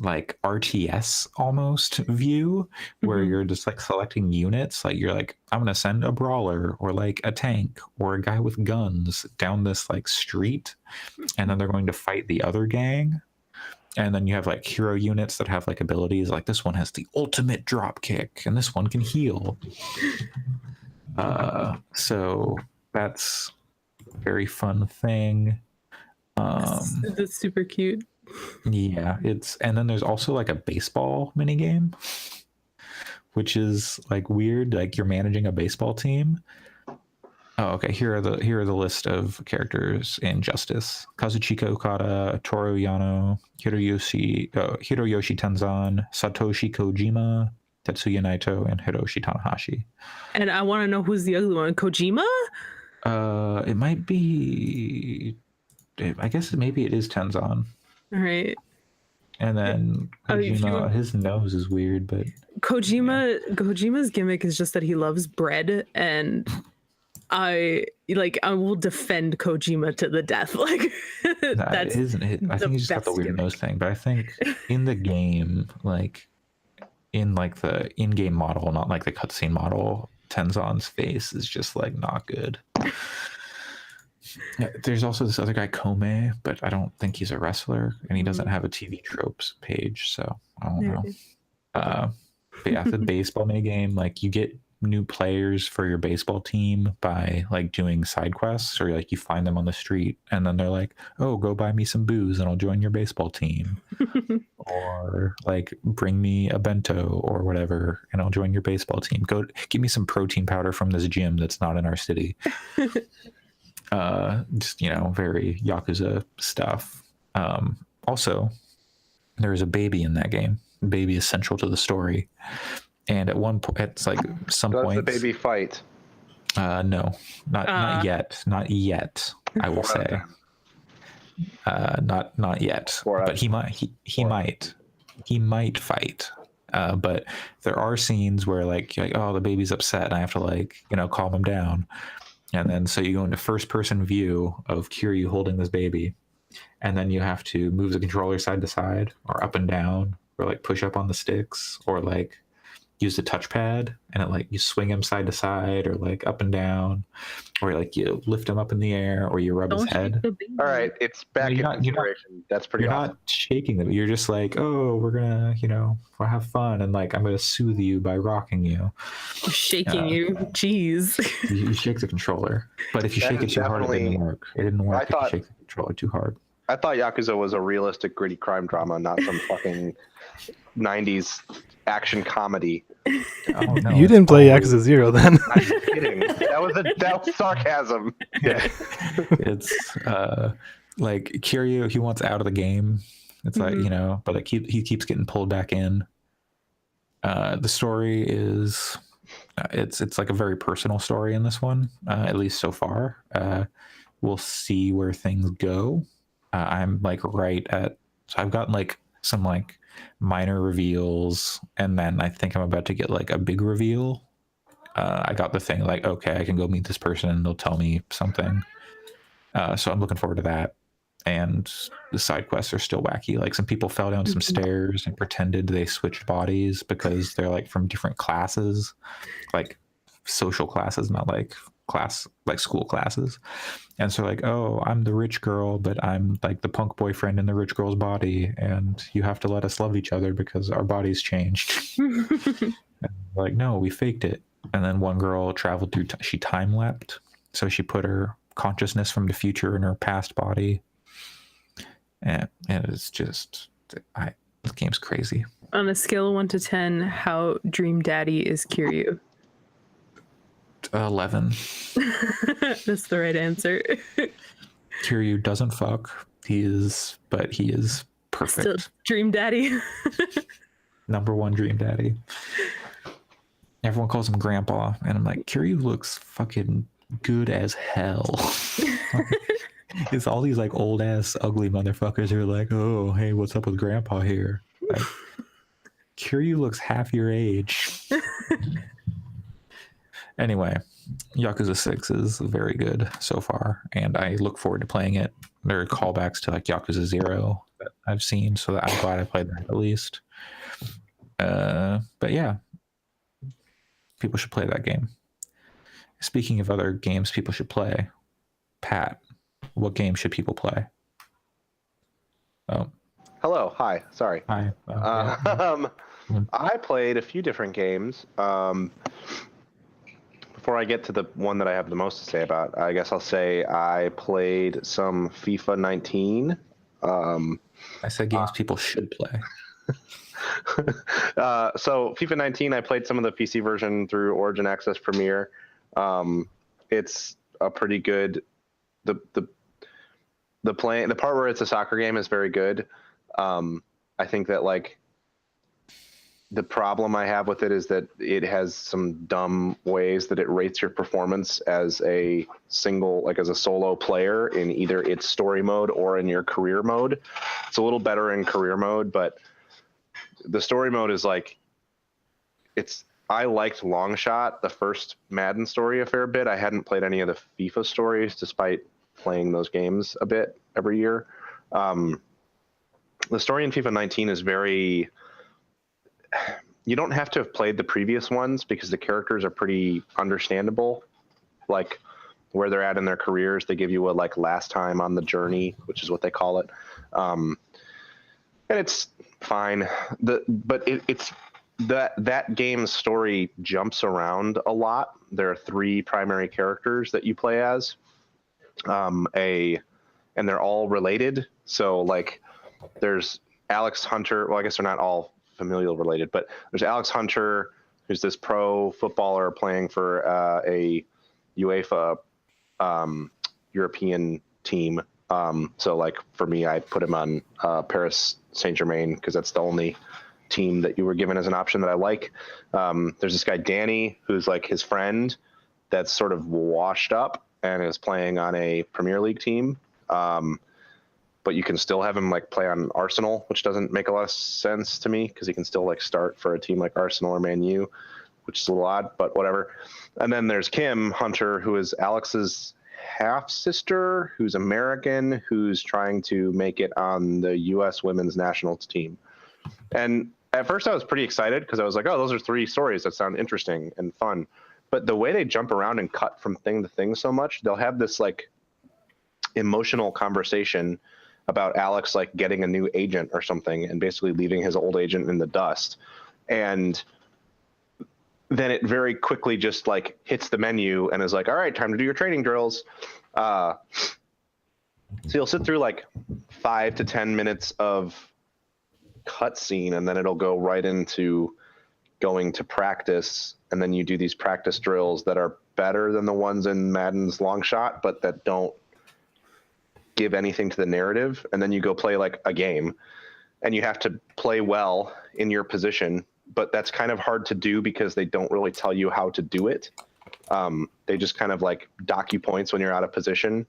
like RTS almost view where you're just like selecting units. Like you're like, I'm gonna send a brawler or like a tank or a guy with guns down this like street, and then they're going to fight the other gang. And then you have like hero units that have like abilities, like this one has the ultimate drop kick and this one can heal. So that's a very fun thing. That's super cute. Yeah, and then there's also like a baseball mini game, which is like weird. Like you're managing a baseball team. Oh, okay. Here are the list of characters in Justice: Kazuchika Okada, Toru Yano, Hiroyoshi Tenzan, Satoshi Kojima, Tetsuya Naito, and Hiroshi Tanahashi. And I want to know who's the ugly one. Kojima? It might be. I guess maybe it is Tenzan. All right. And then Kojima, his nose is weird, but Kojima's gimmick is just that he loves bread, and I will defend Kojima to the death. Like that's isn't it. I think he's just got the weird gimmick. Nose thing, but I think in the game, like in like the in-game model, not like the cutscene model, Tenzan's face is just like not good. Yeah, there's also this other guy Kome, but I don't think he's a wrestler, and he doesn't have a TV tropes page, so I don't know. But yeah, the baseball mini game, like you get new players for your baseball team by like doing side quests, or like you find them on the street, and then they're like, "Oh, go buy me some booze, and I'll join your baseball team," or like bring me a bento or whatever, and I'll join your baseball team. Go give me some protein powder from this gym that's not in our city. Just very Yakuza stuff. Also, there is a baby in that game. The baby is central to the story, and at one point, it's like some Does points. the baby fight? No, not yet. Not yet. I will say. Not yet. But he might. He might fight. But there are scenes where like you're like, oh, the baby's upset, and I have to like calm him down. And then so you go into first person view of Kiryu holding this baby, and then you have to move the controller side to side or up and down or like push up on the sticks or like use the touchpad, and it like you swing him side to side or like up and down, or like you lift him up in the air or you rub his head. All right, it's back in consideration. That's pretty You're awesome. not shaking them. You're just like, oh, we're gonna we'll have fun, and like I'm gonna soothe you by rocking you. Shaking you. Jeez. You shake the controller, but if you shake it too hard, it didn't work. It didn't work if you shake the controller too hard. I thought Yakuza was a realistic, gritty crime drama, not some fucking 90s action comedy. Oh, no, you didn't play Yakuza 0 then. I'm kidding. That was sarcasm. Yeah. It's like Kiryu, he wants out of the game. It's like, but like he keeps getting pulled back in. The story is it's like a very personal story in this one, at least so far. We'll see where things go. I'm like so I've gotten like some like minor reveals, and then I think I'm about to get like a big reveal. I got the thing like, okay, I can go meet this person and they'll tell me something. So I'm looking forward to that. And the side quests are still wacky. Like some people fell down some stairs and pretended they switched bodies because they're like from different classes, like social classes, not like school classes. And so like, oh, I'm the rich girl, but I'm like the punk boyfriend in the rich girl's body, and you have to let us love each other because our bodies changed. Like, no, we faked it. And then one girl traveled through she time leapt, so she put her consciousness from the future in her past body, and it's just this game's crazy. On a scale of 1 to 10, how Dream Daddy is Kiryu? 11. That's the right answer. Kiryu doesn't fuck. He is perfect. Still Dream Daddy. Number one Dream Daddy. Everyone calls him Grandpa, and I'm like, Kiryu looks fucking good as hell. It's all these like old ass ugly motherfuckers who are like, oh, hey, what's up with Grandpa here? Like, Kiryu looks half your age. Anyway, Yakuza 6 is very good so far, and I look forward to playing it. There are callbacks to like Yakuza 0 that I've seen, so that I'm glad I played that at least. But yeah, people should play that game. Speaking of other games people should play, Pat, what game should people play? Oh. Hello. Hi. Sorry. Hi. I played a few different games. Before I get to the one that I have the most to say about, I guess I'll say I played some FIFA 19. I said games people should play. So FIFA 19, I played some of the PC version through Origin Access Premier. It's a pretty good. The part where it's a soccer game is very good. I think that like the problem I have with it is that it has some dumb ways that it rates your performance as a as a solo player in either its story mode or in your career mode. It's a little better in career mode, but the story mode is like, I liked Longshot, the first Madden story, a fair bit. I hadn't played any of the FIFA stories despite playing those games a bit every year. The story in FIFA 19 is very, you don't have to have played the previous ones because the characters are pretty understandable. Like where they're at in their careers, they give you a like last time on the journey, which is what they call it. And it's fine. It's that game's story jumps around a lot. There are 3 primary characters that you play as, and they're all related. So like there's Alex Hunter. Well, I guess they're not all familial related, but there's Alex Hunter, who's this pro footballer playing for a UEFA European team So like for me, I put him on Paris Saint-Germain because that's the only team that you were given as an option that I like. There's this guy Danny who's like his friend that's sort of washed up and is playing on a Premier League team. But you can still have him like play on Arsenal, which doesn't make a lot of sense to me because he can still like start for a team like Arsenal or Man U, which is a little odd, but whatever. And then there's Kim Hunter, who is Alex's half sister, who's American, who's trying to make it on the U.S. women's national team. And at first I was pretty excited because I was like, oh, those are 3 stories that sound interesting and fun. But the way they jump around and cut from thing to thing so much, they'll have this like emotional conversation about Alex like getting a new agent or something and basically leaving his old agent in the dust. And then it very quickly just like hits the menu and is like, all right, time to do your training drills. So you'll sit through like 5 to 10 minutes of cutscene and then it'll go right into going to practice. And then you do these practice drills that are better than the ones in Madden's long shot, but that don't give anything to the narrative. And then you go play like a game and you have to play well in your position, but that's kind of hard to do because they don't really tell you how to do it. They just kind of like dock you points when you're out of position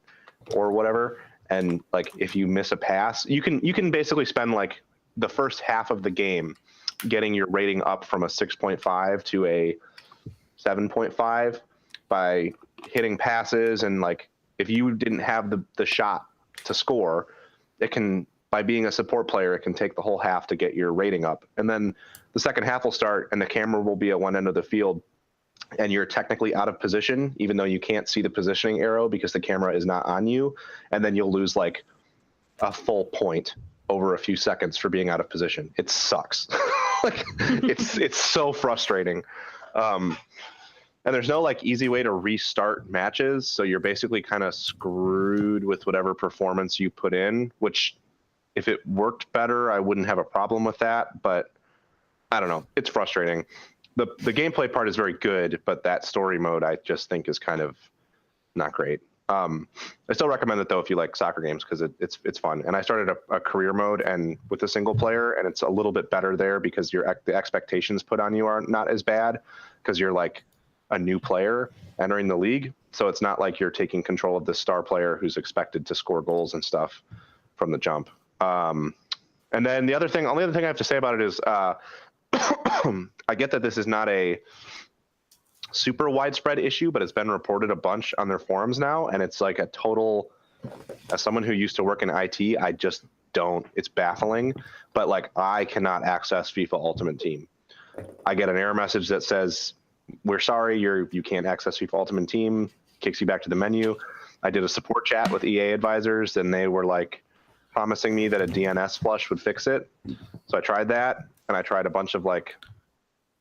or whatever. And like, if you miss a pass, you can basically spend like the first half of the game getting your rating up from a 6.5 to a 7.5 by hitting passes. And like, if you didn't have the shot to score, it can, by being a support player, it can take the whole half to get your rating up. And then the second half will start and the camera will be at one end of the field and you're technically out of position, even though you can't see the positioning arrow because the camera is not on you. And then you'll lose like a full point over a few seconds for being out of position. It sucks. Like it's so frustrating. And there's no like easy way to restart matches. So you're basically kind of screwed with whatever performance you put in, which if it worked better, I wouldn't have a problem with that. But I don't know. It's frustrating. The gameplay part is very good, but that story mode I just think is kind of not great. I still recommend it though if you like soccer games because it's fun. And I started a career mode and with a single player, and it's a little bit better there because the expectations put on you are not as bad because you're like a new player entering the league. So it's not like you're taking control of the star player who's expected to score goals and stuff from the jump. And then the only other thing I have to say about it is I get that this is not a super widespread issue, but it's been reported a bunch on their forums now. And it's like a total, as someone who used to work in IT, I just don't, it's baffling, but like I cannot access FIFA Ultimate Team. I get an error message that says, we're sorry, you can't access FIFA Ultimate Team, kicks you back to the menu. I did a support chat with EA advisors and they were like promising me that a DNS flush would fix it. So I tried that and I tried a bunch of like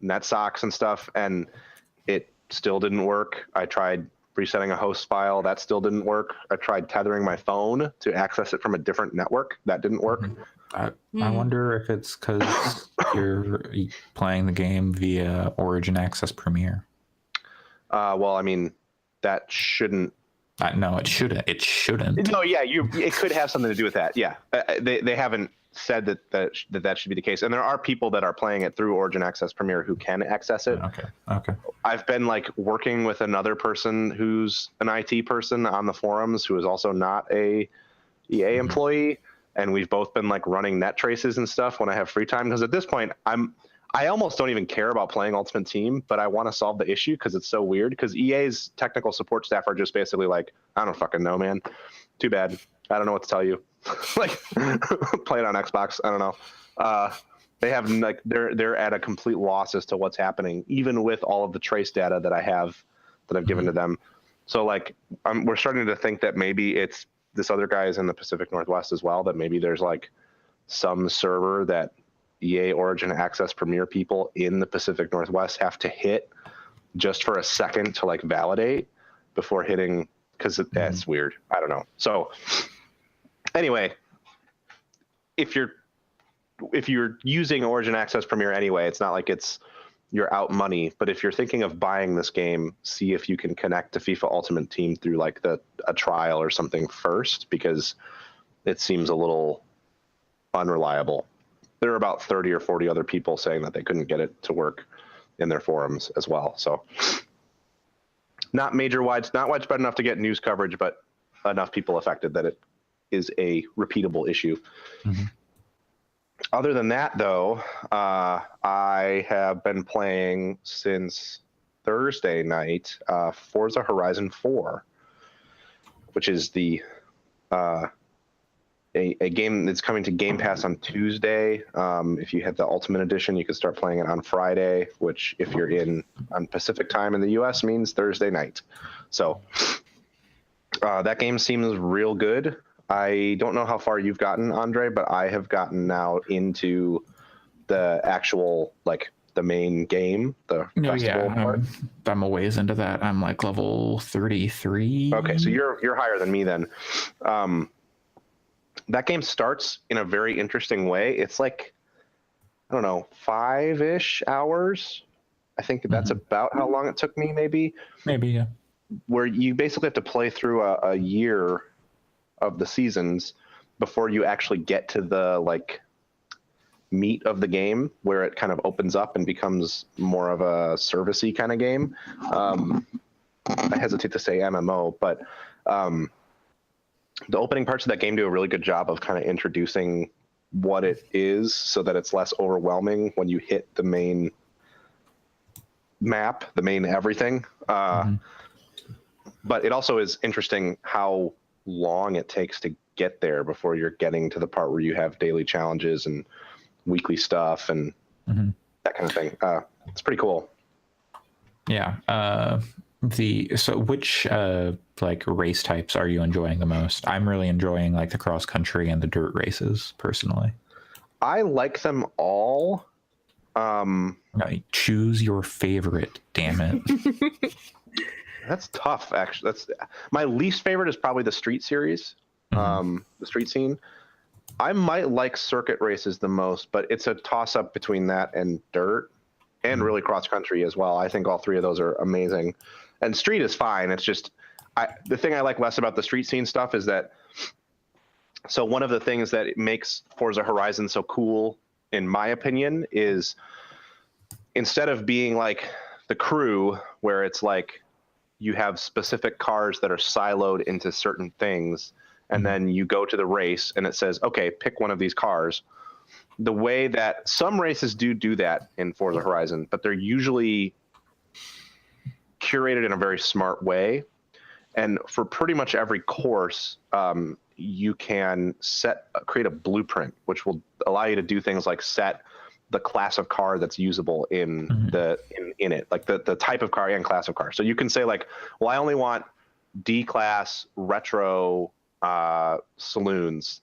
NetSocks and stuff and it still didn't work. I tried resetting a host file, that still didn't work. I tried tethering my phone to access it from a different network, that didn't work. I wonder if it's because you're playing the game via Origin Access Premier. Well, I mean, that shouldn't. No, it shouldn't. It shouldn't. No, yeah, it could have something to do with that. Yeah, they haven't said that should be the case, and there are people that are playing it through Origin Access Premier who can access it. Okay. I've been like working with another person who's an IT person on the forums who is also not a EA employee. And we've both been like running net traces and stuff when I have free time. Because at this point, I almost don't even care about playing Ultimate Team, but I want to solve the issue because it's so weird. Because EA's technical support staff are just basically like, I don't fucking know, man. Too bad. I don't know what to tell you. Like, play it on Xbox. I don't know. They have like they're at a complete loss as to what's happening, even with all of the trace data that I've given to them. So like, we're starting to think that maybe it's this other guy is in the Pacific Northwest as well, that maybe there's like some server that EA Origin Access Premier people in the Pacific Northwest have to hit just for a second to like validate before hitting, because that's weird. I don't know. So anyway, if you're using Origin Access Premier anyway, it's not like it's you're out money. But if you're thinking of buying this game, see if you can connect to FIFA Ultimate Team through like a trial or something first, because it seems a little unreliable. There are about 30 or 40 other people saying that they couldn't get it to work in their forums as well. So not widespread enough to get news coverage, but enough people affected that it is a repeatable issue. Mm-hmm. Other than that, though, I have been playing since Thursday night Forza Horizon 4, which is the a game that's coming to Game Pass on Tuesday. If you had the Ultimate Edition, you could start playing it on Friday, which if you're on Pacific time in the US means Thursday night. So that game seems real good. I don't know how far you've gotten, Andre, but I have gotten now into the actual, like, the main game, the festival part. I'm a ways into that. I'm like level 33. Okay, so you're higher than me then. That game starts in a very interesting way. It's like, I don't know, 5-ish hours. I think that's about how long it took me, maybe. Maybe, yeah. Where you basically have to play through a year of the seasons before you actually get to the, like, meat of the game, where it kind of opens up and becomes more of a servicey kind of game. I hesitate to say MMO, but the opening parts of that game do a really good job of kind of introducing what it is, so that it's less overwhelming when you hit the main map, the main everything. But it also is interesting how long it takes to get there before you're getting to the part where you have daily challenges and weekly stuff and that kind of thing. It's pretty cool. Yeah. So which like race types are you enjoying the most? I'm really enjoying like the cross country and the dirt races personally. I like them all. Choose your favorite, damn it. That's tough, actually. That's my least favorite is probably the street series, the street scene. I might like circuit races the most, but it's a toss-up between that and dirt, and really cross country as well. I think all three of those are amazing. And street is fine. It's just the thing I like less about the street scene stuff is that, so one of the things that makes Forza Horizon so cool, in my opinion, is instead of being like the Crew, where it's like you have specific cars that are siloed into certain things, and then you go to the race and it says, okay, pick one of these cars. The way that some races do that in Forza Horizon, but they're usually curated in a very smart way. And for pretty much every course, you can create a blueprint, which will allow you to do things like set the class of car that's usable in it, like the type of car and class of car. So you can say like, well, I only want D-class retro saloons.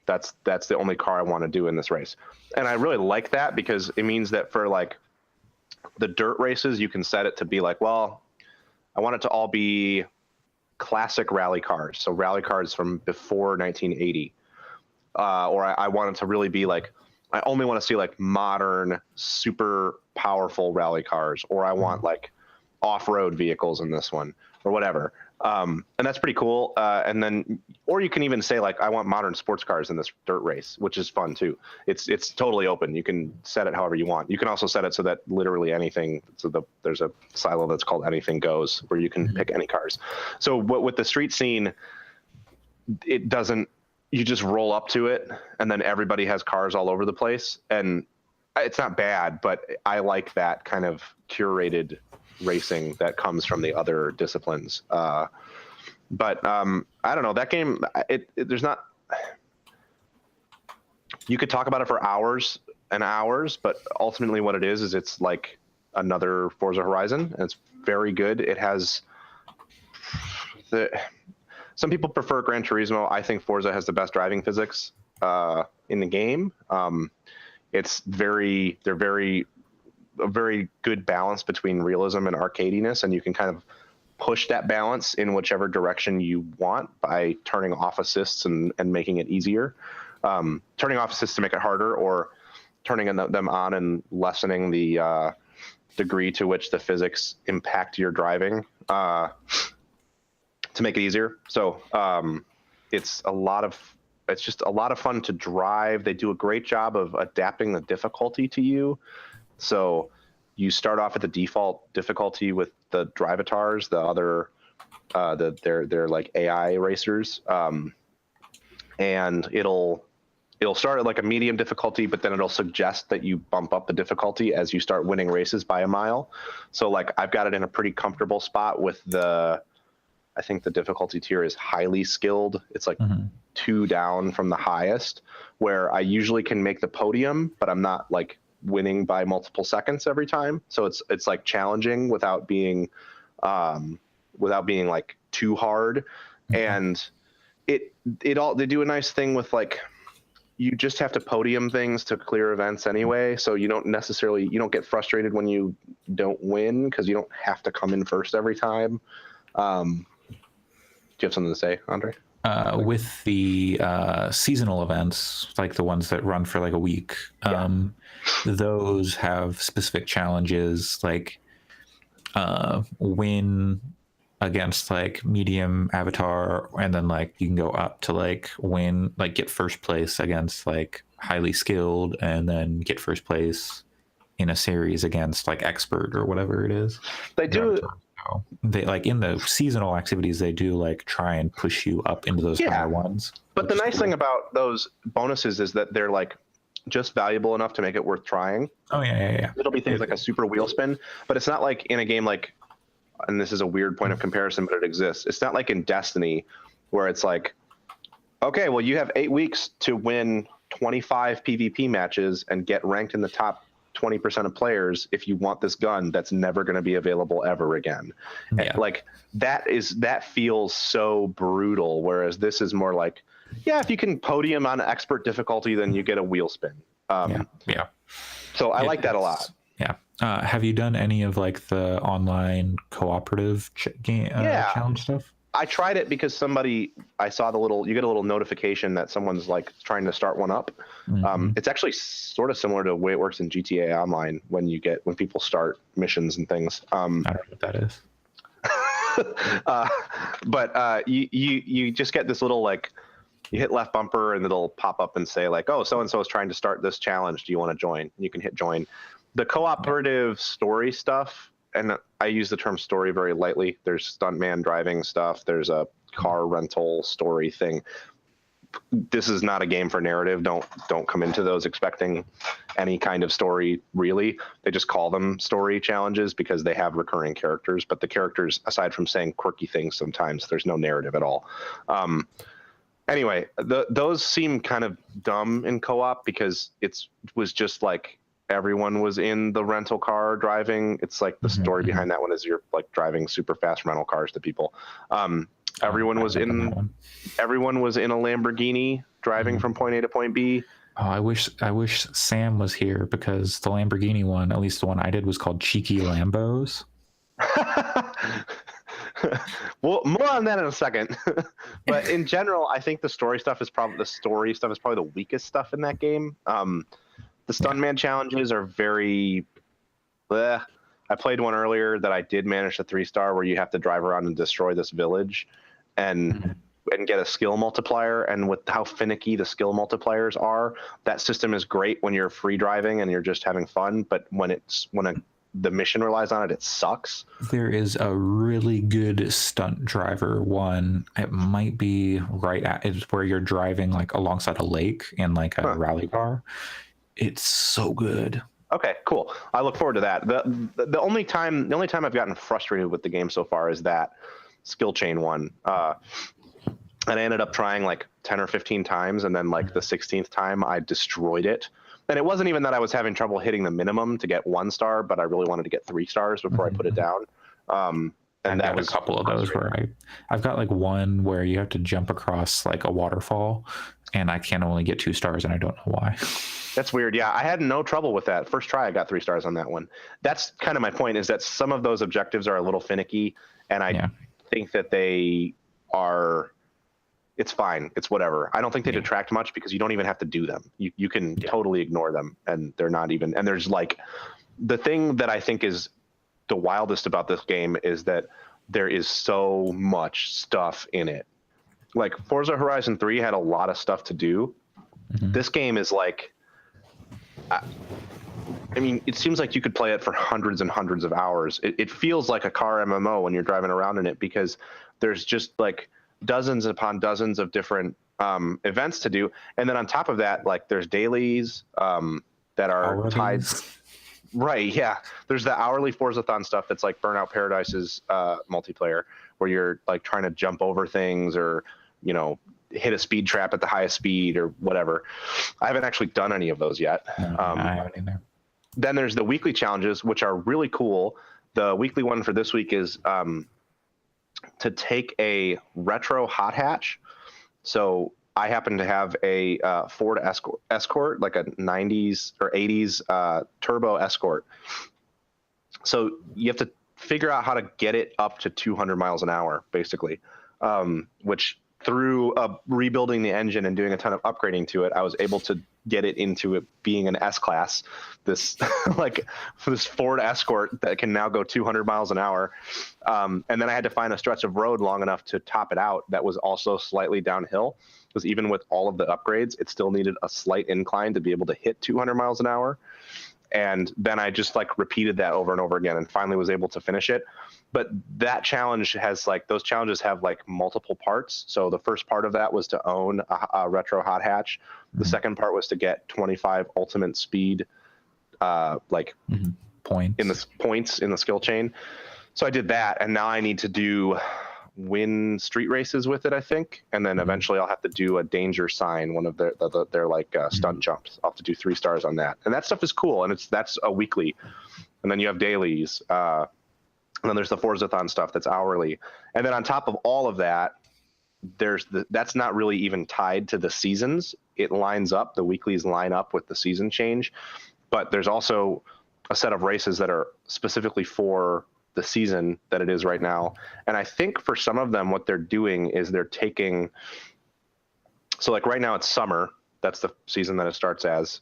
That's the only car I want to do in this race. And I really like that, because it means that for like the dirt races, you can set it to be like, well, I want it to all be classic rally cars. So rally cars from before 1980. Or I want it to really be like, I only want to see like modern, super powerful rally cars, or I want like off-road vehicles in this one, or whatever. And that's pretty cool. And then, or you can even say like, I want modern sports cars in this dirt race, which is fun too. It's totally open. You can set it however you want. You can also set it so that literally anything, there's a silo that's called Anything Goes, where you can pick any cars. So with the street scene, it doesn't, you just roll up to it and then everybody has cars all over the place. And it's not bad, but I like that kind of curated racing that comes from the other disciplines. But I don't know, that game, there's not, you could talk about it for hours and hours, but ultimately what it is it's like another Forza Horizon, and it's very good. It has some people prefer Gran Turismo. I think Forza has the best driving physics in the game. It's a very good balance between realism and arcadiness, and you can kind of push that balance in whichever direction you want by turning off assists and making it easier. Turning off assists to make it harder, or turning them on and lessening the degree to which the physics impact your driving to make it easier. So it's just a lot of fun to drive. They do a great job of adapting the difficulty to you. So you start off at the default difficulty with the drivatars, the other they're like AI racers, and it'll start at like a medium difficulty, but then it'll suggest that you bump up the difficulty as you start winning races by a mile. So like I've got it in a pretty comfortable spot with I think the difficulty tier is highly skilled. It's like 2 down from the highest, where I usually can make the podium, but I'm not like winning by multiple seconds every time. So it's like challenging without being like too hard. And they do a nice thing with like, you just have to podium things to clear events anyway. So you don't get frustrated when you don't win, because you don't have to come in first every time. Do you have something to say, Andre? With the seasonal events, like the ones that run for like a week, those have specific challenges, like win against like medium avatar, and then like you can go up to like win, like get first place against like highly skilled, and then get first place in a series against like expert or whatever it is. They do. They like in the seasonal activities, they do like try and push you up into those higher ones. But the nice thing about those bonuses is that they're like just valuable enough to make it worth trying. Oh yeah. It'll be things like a super wheel spin, but it's not like in a game like, and this is a weird point of comparison, but it exists. It's not like in Destiny where it's like, okay, well you have 8 weeks to win 25 PvP matches and get ranked in the top 20% of players if you want this gun that's never going to be available ever again. Yeah. Like that feels so brutal, whereas this is more like, if you can podium on expert difficulty, then you get a wheel spin. So I like that a lot. Yeah. Have you done any of like the online cooperative challenge stuff? I tried it because I saw you get a little notification that someone's like trying to start one up. It's actually sort of similar to the way it works in GTA Online when people start missions and things. I don't know what that is. But you just get this little like, you hit left bumper and it'll pop up and say like, oh, so-and-so is trying to start this challenge. Do you want to join? And you can hit join. The cooperative story stuff, and I use the term story very lightly. There's stuntman driving stuff. There's a car rental story thing. This is not a game for narrative. Don't come into those expecting any kind of story, really. They just call them story challenges because they have recurring characters. But the characters, aside from saying quirky things sometimes, there's no narrative at all. Anyway, those seem kind of dumb in co-op because it was just like, everyone was in the rental car driving. It's like the story behind that one is you're like driving super fast rental cars to people. Everyone was in a Lamborghini driving from point A to point B. Oh, I wish Sam was here, because the Lamborghini one, at least the one I did, was called Cheeky Lambos. Well, more on that in a second. But in general, I think the story stuff is probably the weakest stuff in that game. The stuntman challenges are very bleh. I played one earlier that I did manage a 3-star where you have to drive around and destroy this village and get a skill multiplier. And with how finicky the skill multipliers are, that system is great when you're free driving and you're just having fun. But when the mission relies on it, it sucks. There is a really good stunt driver one. It might be it's where you're driving like alongside a lake in like a rally car. It's so good. Okay, cool. I look forward to that. The only time I've gotten frustrated with the game so far is that skill chain one. And I ended up trying like 10 or 15 times, and then like the 16th time I destroyed it. And it wasn't even that I was having trouble hitting the minimum to get 1 star, but I really wanted to get 3 stars before I put it down. And that was a couple of those where I've got like one where you have to jump across like a waterfall, and I can only get 2 stars, and I don't know why. That's weird. Yeah, I had no trouble with that. First try, I got 3 stars on that one. That's kind of my point, is that some of those objectives are a little finicky, and I think that they are... It's fine. It's whatever. I don't think they detract much because you don't even have to do them. You can totally ignore them, and they're not even... And there's like the thing that I think is the wildest about this game is that there is so much stuff in it. Like Forza Horizon 3 had a lot of stuff to do. This game is like, I mean, it seems like you could play it for hundreds and hundreds of hours. It feels like a car MMO when you're driving around in it, because there's just like dozens upon dozens of different events to do. And then on top of that, like there's dailies that are tied. Right, yeah. There's the hourly Forzathon stuff that's like Burnout Paradise's multiplayer, where you're like trying to jump over things or, you know, hit a speed trap at the highest speed or whatever. I haven't actually done any of those yet. No, I haven't either. Then there's the weekly challenges, which are really cool. The weekly one for this week is to take a retro hot hatch. So I happen to have a Ford Escort, like a 90s or 80s turbo Escort. So you have to figure out how to get it up to 200 miles an hour, basically, which through rebuilding the engine and doing a ton of upgrading to it, I was able to get it into it being an S-Class, this like this Ford Escort that can now go 200 miles an hour. And then I had to find a stretch of road long enough to top it out that was also slightly downhill, because even with all of the upgrades, it still needed a slight incline to be able to hit 200 miles an hour. And then I just like repeated that over and over again and finally was able to finish it. But that challenge has like, those challenges have like multiple parts. So the first part of that was to own a retro hot hatch. The second part was to get 25 ultimate speed, points in the skill chain. So I did that, and now I need to win street races with it, I think, and then eventually I'll have to do a danger sign, one of their like stunt jumps. I'll have to do 3 stars on that, and that stuff is cool, and that's a weekly. And then you have dailies, and then there's the Forzathon stuff that's hourly, and then on top of all of that, that's not really even tied to the seasons. It lines up, the weeklies line up with the season change, but there's also a set of races that are specifically for the season that it is right now. And I think for some of them, what they're doing is they're taking, so like right now it's summer, that's the season that it starts as,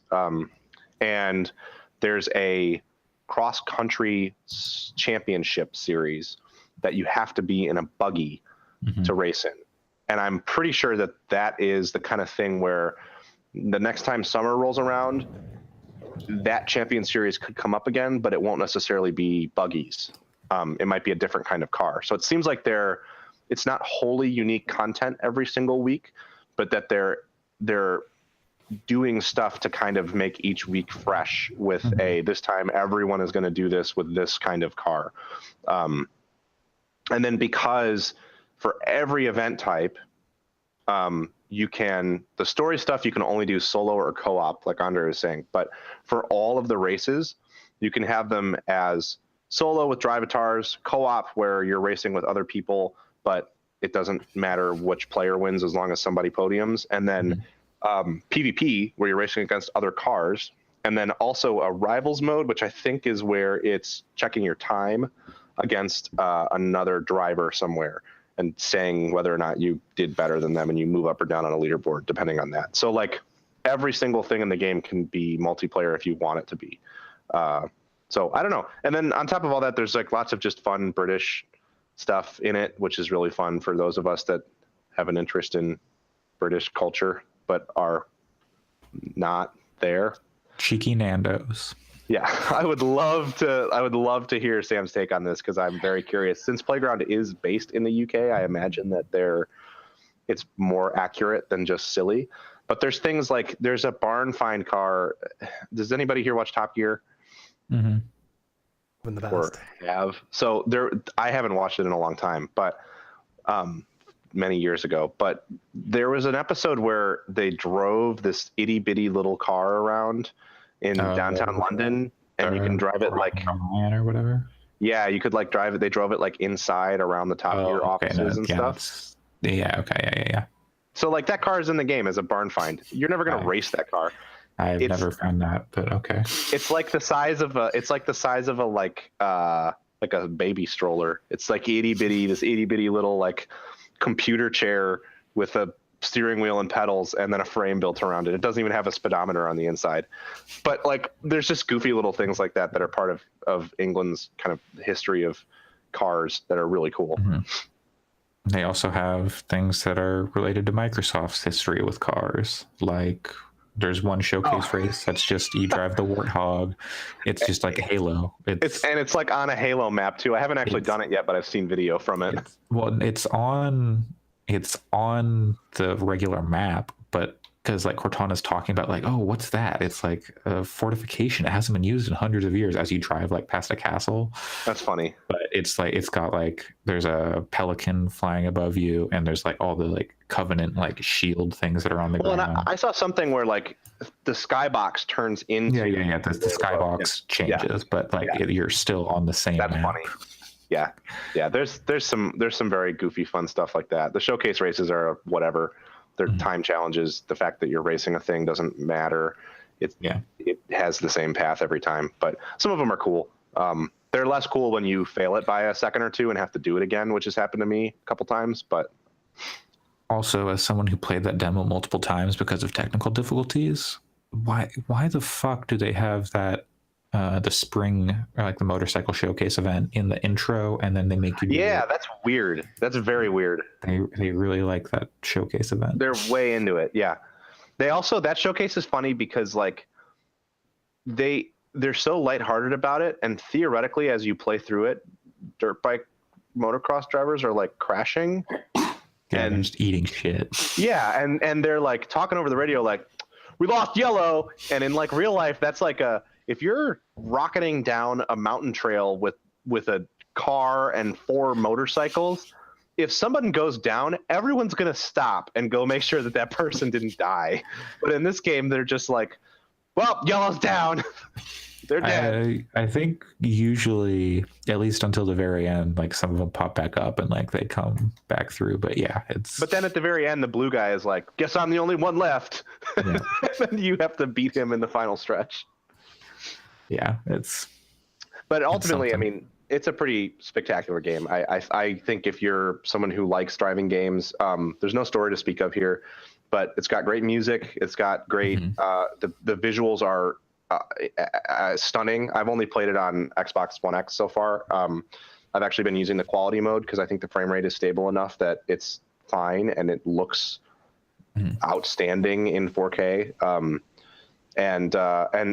and there's a cross-country championship series that you have to be in a buggy to race in. And I'm pretty sure that that is the kind of thing where the next time summer rolls around, that champion series could come up again, but it won't necessarily be buggies. It might be a different kind of car. So it seems like it's not wholly unique content every single week, but that they're doing stuff to kind of make each week fresh with this time everyone is going to do this with this kind of car. And then because for every event type, the story stuff you can only do solo or co-op, like Andre was saying, but for all of the races, you can have them as solo with drivatars, co-op where you're racing with other people, but it doesn't matter which player wins as long as somebody podiums, and then PvP where you're racing against other cars, and then also a rivals mode, which I think is where it's checking your time against another driver somewhere and saying whether or not you did better than them, and you move up or down on a leaderboard depending on that. So like every single thing in the game can be multiplayer if you want it to be. So I don't know. And then on top of all that, there's like lots of just fun British stuff in it, which is really fun for those of us that have an interest in British culture but are not there. Cheeky Nando's. Yeah, I would love to hear Sam's take on this, because I'm very curious. Since Playground is based in the UK, I imagine that it's more accurate than just silly. But there's things like there's a barn find car. Does anybody here watch Top Gear? In the past. Or have. So I haven't watched it in a long time, but many years ago. But there was an episode where they drove this itty bitty little car around in downtown London, and you can drive it like or whatever. Yeah, you could like drive it. They drove it like inside around the Top Gear offices and stuff. Yeah. Okay. Yeah. So like that car is in the game as a barn find. You're never gonna race that car. I've never found that, but okay. It's like the size of a baby stroller. It's like this itty bitty little like computer chair with a steering wheel and pedals and then a frame built around it. It doesn't even have a speedometer on the inside. But like there's just goofy little things like that are part of England's kind of history of cars that are really cool. Mm-hmm. They also have things that are related to Microsoft's history with cars. Like there's one showcase race that's just you drive the Warthog. It's just like a Halo. It's like on a Halo map too. I haven't actually done it yet, but I've seen video from it. It's on the regular map, but because like Cortana's talking about like, oh, what's that? It's like a fortification. It hasn't been used in hundreds of years as you drive like past a castle. That's funny. But it's like it's got like there's a pelican flying above you, and there's like all the like Covenant like shield things that are on the ground. And I saw something where like the skybox turns into the skybox changes, but like you're still on the same. That's map. funny. Yeah. There's some very goofy, fun stuff like that. The showcase races are whatever. They're time challenges. The fact that you're racing a thing doesn't matter. It has the same path every time, but some of them are cool. They're less cool when you fail it by a second or two and have to do it again, which has happened to me a couple times. But also, as someone who played that demo multiple times because of technical difficulties, why the fuck do they have that the spring or like the motorcycle showcase event in the intro, and then they make you that's weird. That's very weird. They really like that showcase event. They're way into it. Yeah, they also, that showcase is funny because like they're so lighthearted about it, and theoretically as you play through it, dirt bike motocross drivers are like crashing and just eating shit. And they're like talking over the radio like, we lost yellow, and in like real life that's like if you're rocketing down a mountain trail with a car and 4 motorcycles, if someone goes down, everyone's going to stop and go make sure that person didn't die. But in this game, they're just like, well, yellow's down. They're dead. I think usually, at least until the very end, like some of them pop back up and like they come back through. But yeah, But then at the very end, the blue guy is like, guess I'm the only one left. Yeah. And you have to beat him in the final stretch. Yeah, But ultimately, I mean, it's a pretty spectacular game. I think if you're someone who likes driving games, there's no story to speak of here, but it's got great music. It's got great. The visuals are stunning. I've only played it on Xbox One X so far. I've actually been using the quality mode because I think the frame rate is stable enough that it's fine and it looks outstanding in 4K. And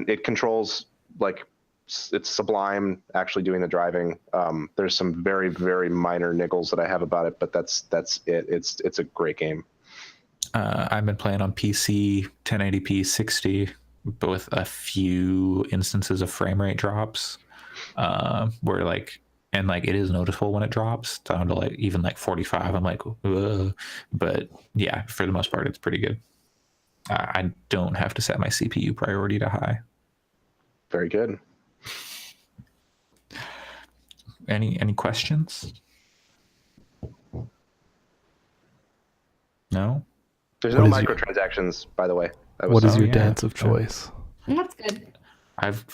it controls like it's sublime actually doing the driving. There's some very, very minor niggles that I have about it, but that's it. It's a great game. I've been playing on PC 1080p 60, but with a few instances of frame rate drops, where like it is noticeable when it drops down to like even like 45. I'm like, ugh. But yeah, for the most part, it's pretty good. I don't have to set my CPU priority to high. Very good. Any questions? No? There's no microtransactions, by the way. What is your dance of choice? That's good.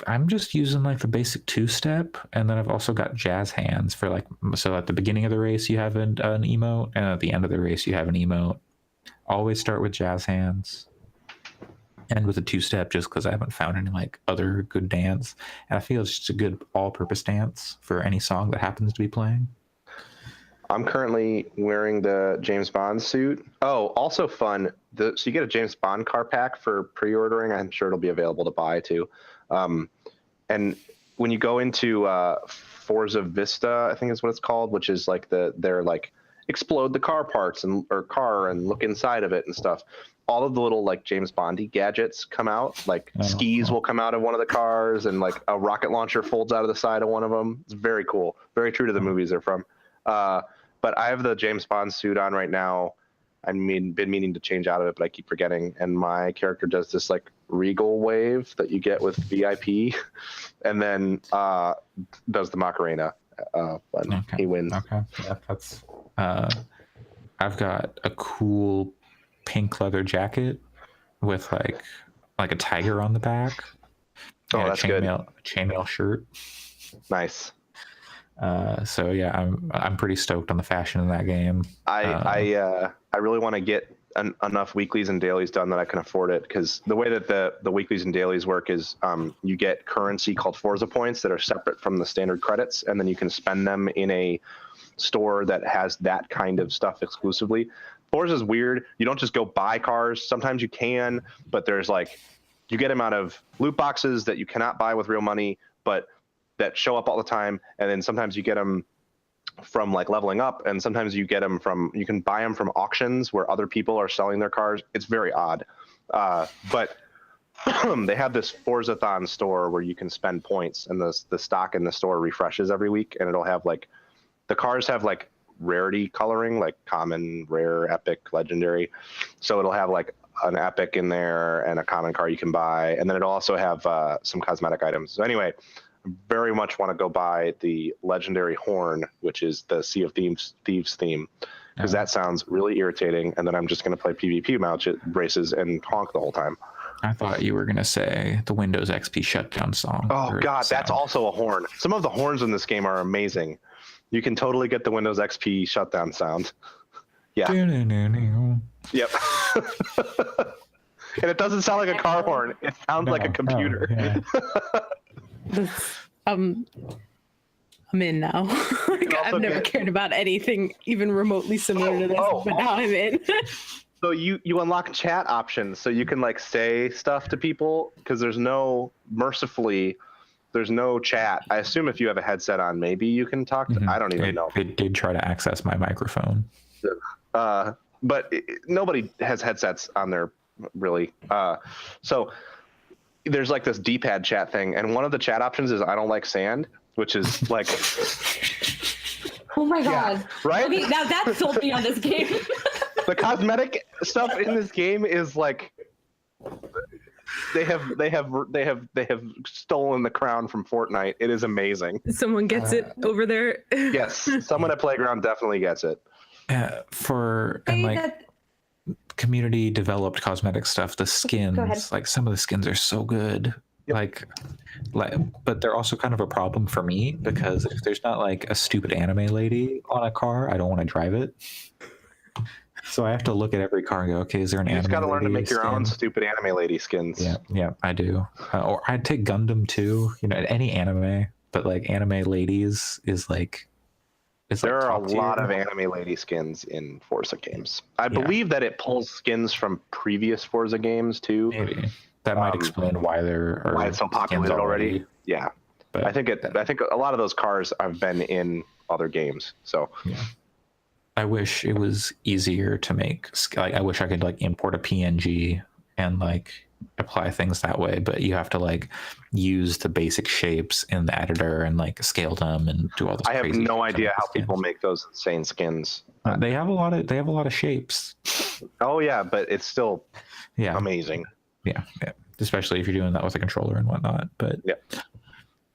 I'm just using like the basic 2-step, and then I've also got jazz hands for like, so at the beginning of the race you have an emote, and at the end of the race you have an emote. Always start with jazz hands. And with a 2-step, just because I haven't found any like other good dance, and I feel it's just a good all-purpose dance for any song that happens to be playing. I'm currently wearing the James Bond suit. Oh, also fun. So you get a James Bond car pack for pre-ordering. I'm sure it'll be available to buy too. And when you go into Forza Vista, I think is what it's called, which is like they're like explode the car parts and look inside of it and stuff. All of the little like James Bondy gadgets come out, like skis will come out of one of the cars, and like a rocket launcher folds out of the side of one of them. It's very cool. Very true to the movies they're from. But I have the James Bond suit on right now. Been meaning to change out of it, but I keep forgetting. And my character does this like regal wave that you get with VIP, and then does the Macarena. But he wins. Okay, yeah, that's. I've got a cool pink leather jacket with like a tiger on the back. Oh, that's good. Chainmail shirt. Nice. So yeah, I'm pretty stoked on the fashion in that game. I really want to get enough weeklies and dailies done that I can afford it, because the way that the weeklies and dailies work is you get currency called Forza points that are separate from the standard credits, and then you can spend them in a store that has that kind of stuff exclusively. Forza's weird. You don't just go buy cars. Sometimes you can, but there's like, you get them out of loot boxes that you cannot buy with real money, but that show up all the time. And then sometimes you get them from like leveling up, and sometimes you get them from, you can buy them from auctions where other people are selling their cars. It's very odd. But they have this Forzathon store where you can spend points, and the stock in the store refreshes every week, and it'll have like, the cars have like rarity coloring, like common, rare, epic, legendary. So it'll have like an epic in there and a common car you can buy, and then it'll also have some cosmetic items. So anyway, I very much want to go buy the legendary horn, which is the Sea of Thieves theme, because that sounds really irritating, and then I'm just going to play PvP match races and honk the whole time. I thought you were going to say the Windows XP shutdown song. Oh God, that's also a horn. Some of the horns in this game are amazing. You can totally get the Windows XP shutdown sound. Yeah. Yep. And it doesn't sound like a car horn. It sounds like a computer. Yeah. I'm in now. Like, I've never cared about anything even remotely similar to this, but now I'm in. So you unlock chat options, so you can like say stuff to people, because there's no chat. I assume if you have a headset on, maybe you can talk to, I don't even know. It did try to access my microphone. But nobody has headsets on there, really. So there's like this D-pad chat thing, and one of the chat options is I don't like sand, which is like... Oh my God. Yeah, right? Okay, now that sold me on this game. The cosmetic stuff in this game is like... They have stolen the crown from Fortnite. It is amazing. Someone gets it over there. Yes, someone at Playground definitely gets it. Community developed cosmetic stuff, the skins, like some of the skins are so good. Yep. Like, but they're also kind of a problem for me, because if there's not like a stupid anime lady on a car, I don't want to drive it. So I have to look at every car and go, okay, is there an anime lady? You just got to learn to make your own stupid anime lady skins. Yeah, I do. Or I'd take Gundam too, any anime, but like anime ladies is like, there are a lot of anime lady skins in Forza games. I believe that it pulls skins from previous Forza games too. Maybe that might explain why why it's so popular already. Yeah, but I think a lot of those cars have been in other games. So yeah. I wish it was easier to make. Like, I wish I could like import a PNG and like apply things that way, but you have to like use the basic shapes in the editor and like scale them and do all this. I have no idea how people make those insane skins. They have a lot of shapes. Oh yeah, but it's still amazing. Yeah, especially if you're doing that with a controller and whatnot. But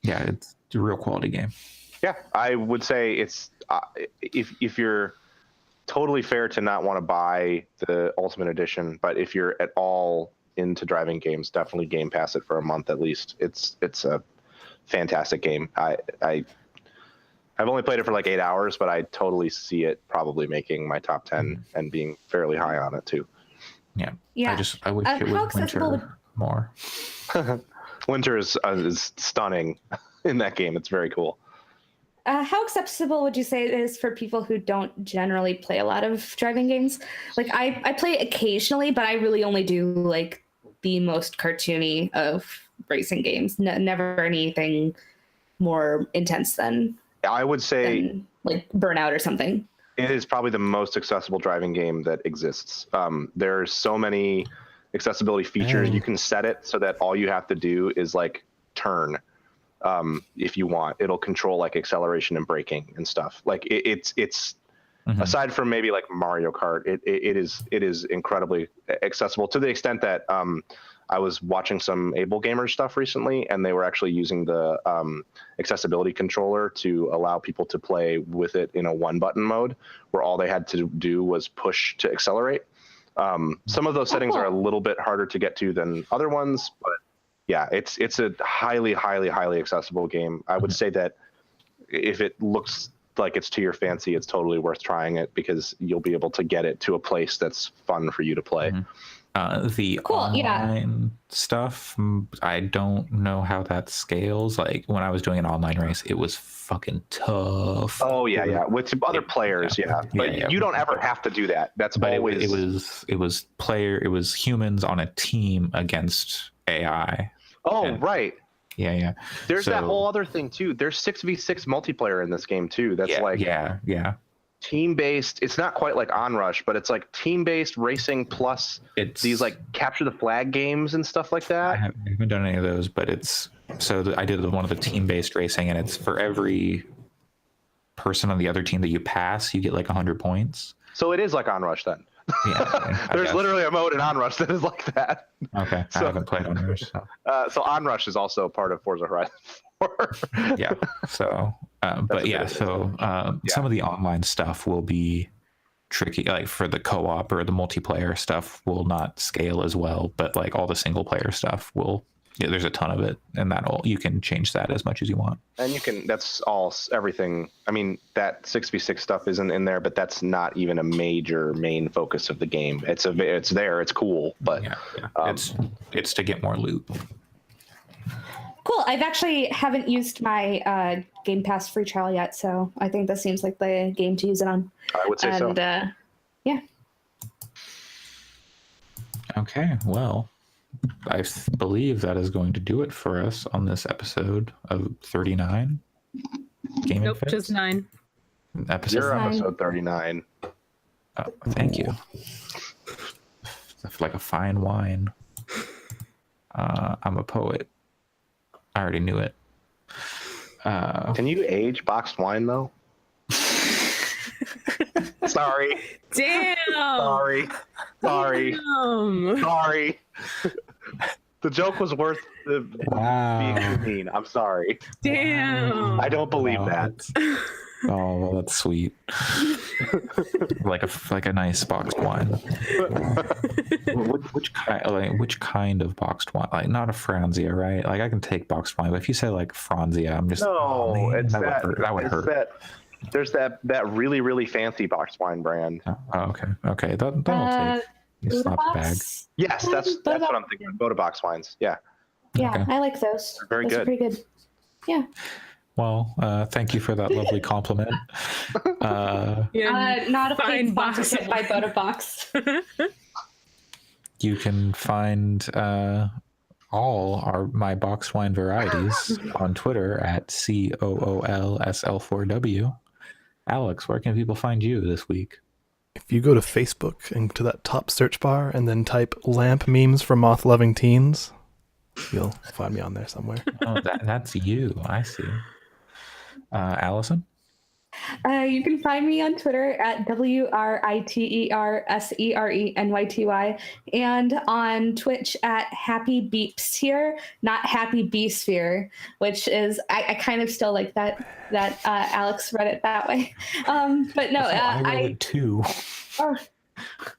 yeah, it's a real quality game. Yeah, I would say it's if you're totally fair to not want to buy the Ultimate Edition, but if you're at all into driving games, definitely Game Pass it for a month at least. It's a fantastic game. I've only played it for like 8 hours, but I totally see it probably making my top 10 and being fairly high on it too. Yeah. I wish it was winter more. Winter is stunning in that game. It's very cool. How accessible would you say it is for people who don't generally play a lot of driving games? Like I play occasionally, but I really only do like the most cartoony of racing games. Never anything more intense than, I would say, like Burnout or something. It is probably the most accessible driving game that exists. There's so many accessibility features. You can set it so that all you have to do is like turn. If you want, it'll control like acceleration and braking and stuff. Like it's aside from maybe like Mario Kart, it is incredibly accessible to the extent that I was watching some Able Gamer stuff recently, and they were actually using the accessibility controller to allow people to play with it in a one button mode, where all they had to do was push to accelerate. Some of those settings are a little bit harder to get to than other ones, but yeah, it's a highly accessible game. I would say that if it looks like it's to your fancy, it's totally worth trying it because you'll be able to get it to a place that's fun for you to play. The Cool, online stuff, I don't know how that scales. Like when I was doing an online race, it was fucking tough. Oh yeah, with other players, but you don't ever have to do that. That's always it was humans on a team against AI. Right. Yeah. There's that whole other thing too. There's 6v6 multiplayer in this game too. That's team-based. It's not quite like Onrush, but it's like team-based racing plus these like capture the flag games and stuff like that. I haven't done any of those, but I did one of the team-based racing, and it's for every person on the other team that you pass, you get like 100 points. So it is like Onrush then. Yeah, there's literally a mode in Onrush that is like that. Okay, I haven't played Onrush. So Onrush is also part of Forza Horizon 4. Yeah. So, some of the online stuff will be tricky. Like for the co-op or the multiplayer stuff, will not scale as well. But like all the single player stuff will. Yeah, there's a ton of it, and you can change that as much as you want. And that's everything. I mean, that 6v6 stuff isn't in there, but that's not even a main focus of the game. It's there, it's cool, but it's to get more loot. Cool. I've actually haven't used my Game Pass free trial yet, so I think this seems like the game to use it on. I would say so. Yeah. Okay, well, I believe that is going to do it for us on this episode of 39. Nope, just 9. Episode 39. Thank you. It's like a fine wine. I'm a poet. I already knew it. Can you age boxed wine though? Sorry. Damn. Sorry. Damn. Sorry. The joke was worth being mean. I'm sorry. Damn. I don't believe that. Oh, well, that's sweet. like a nice boxed wine. Which kind of boxed wine? Like not a Franzia, right? Like I can take boxed wine, but if you say like Franzia, I'm just that would hurt. There's that really really fancy boxed wine brand. Oh, okay. That'll take. You slap the bag. Yes, that's what I'm thinking. Boda box wines. Yeah. Yeah, okay. I like those. They're very those good. Are pretty good. Yeah. Well, thank you for that lovely compliment. Not a fine sponsorship by Boda Box. You can find all my boxed wine varieties on Twitter at COOLSL4W. Alex, where can people find you this week? If you go to Facebook and to that top search bar and then type lamp memes for moth loving teens, you'll find me on there somewhere. Oh, that's you. I see. Allison? You can find me on Twitter at WRITERSERENYTY and on Twitch at Happy Beeps here, not Happy Beesphere, which is I kind of still like that Alex read it that way. But no, I read it too. Oh,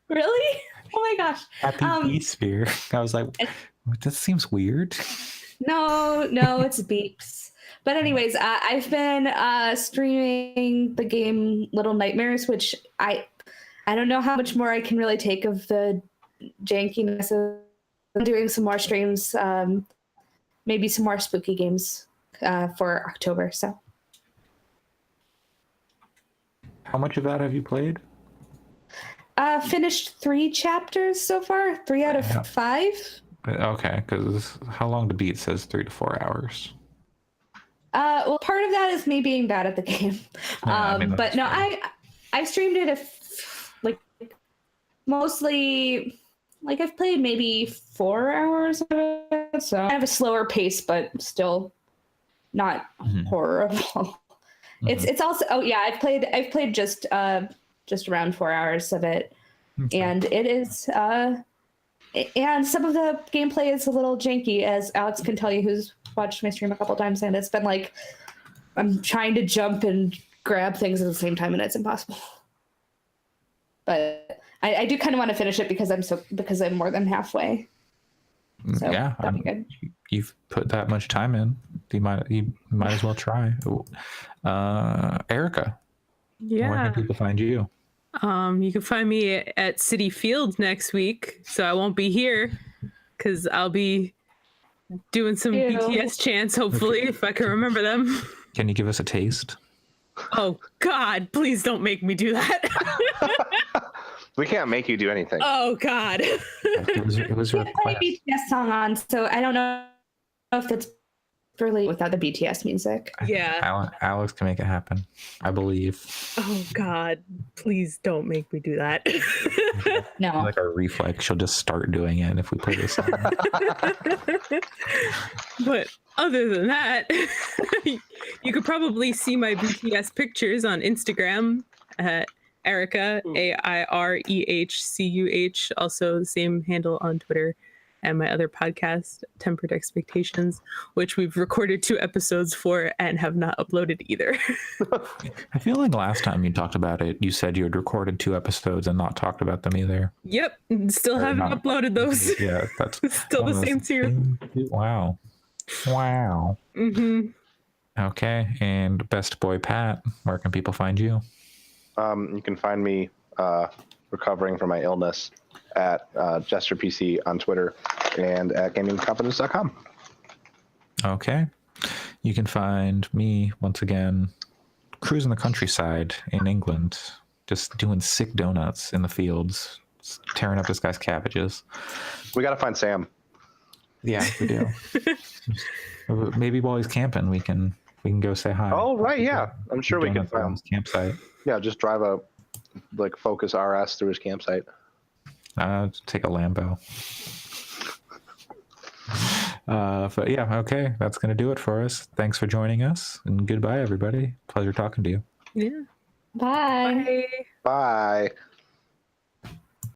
really? Oh my gosh. Happy Beesphere. I was like, that seems weird. No, it's Beeps. But anyways, I've been streaming the game Little Nightmares, which I don't know how much more I can really take of the jankiness of doing some more streams, maybe some more spooky games for October. So, how much of that have you played? Finished 3 chapters so far, 3 out of 5. Okay, because how long to beat says 3 to 4 hours. Well, part of that is me being bad at the game. But no, I streamed it mostly like I've played maybe 4 hours of it, so I have a slower pace, but still not horrible. Mm-hmm. It's also I've played just around 4 hours of it, and it is and some of the gameplay is a little janky, as Alex can tell you, who's watched my stream a couple times, and it's been like I'm trying to jump and grab things at the same time, and it's impossible. But I do kind of want to finish it because I'm more than halfway. So yeah, that'd be good. You've put that much time in. You might as well try. Erica, Yeah. Where can people find you? You can find me at City Field next week, so I won't be here because I'll be doing some Ew. BTS chants, hopefully, if I can remember them. Can you give us a taste? Oh, God, please don't make me do that. We can't make you do anything. Oh, God. It was We a can't play a request. BTS song on, so I don't know if it's really without the BTS music. Yeah. Alex can make it happen. I believe. Oh, God, please don't make me do that. No. Like our reflex, she'll just start doing it if we play this song. But other than that, you could probably see my BTS pictures on Instagram at Erica, AIREHCUH, also the same handle on Twitter, and my other podcast, Tempered Expectations, which we've recorded 2 episodes for and have not uploaded either. I feel like last time you talked about it, you said you had recorded 2 episodes and not talked about them either. Yep, still Or haven't not- uploaded those. Yeah, that's Still the same too. Wow. Mm-hmm. Okay, and best boy Pat, where can people find you? You can find me recovering from my illness at JesterPC on Twitter and at gamingconfidence.com. Okay. You can find me, once again, cruising the countryside in England, just doing sick donuts in the fields, tearing up this guy's cabbages. We got to find Sam. Yeah, we do. Maybe while he's camping, we can go say hi. Oh, right, yeah. I'm sure we can Donuts around find his campsite. Yeah, just drive a Focus RS through his campsite. Take a Lambo. But yeah, okay, that's gonna do it for us. Thanks for joining us, and goodbye, everybody. Pleasure talking to you. Yeah. Bye. Bye. Bye.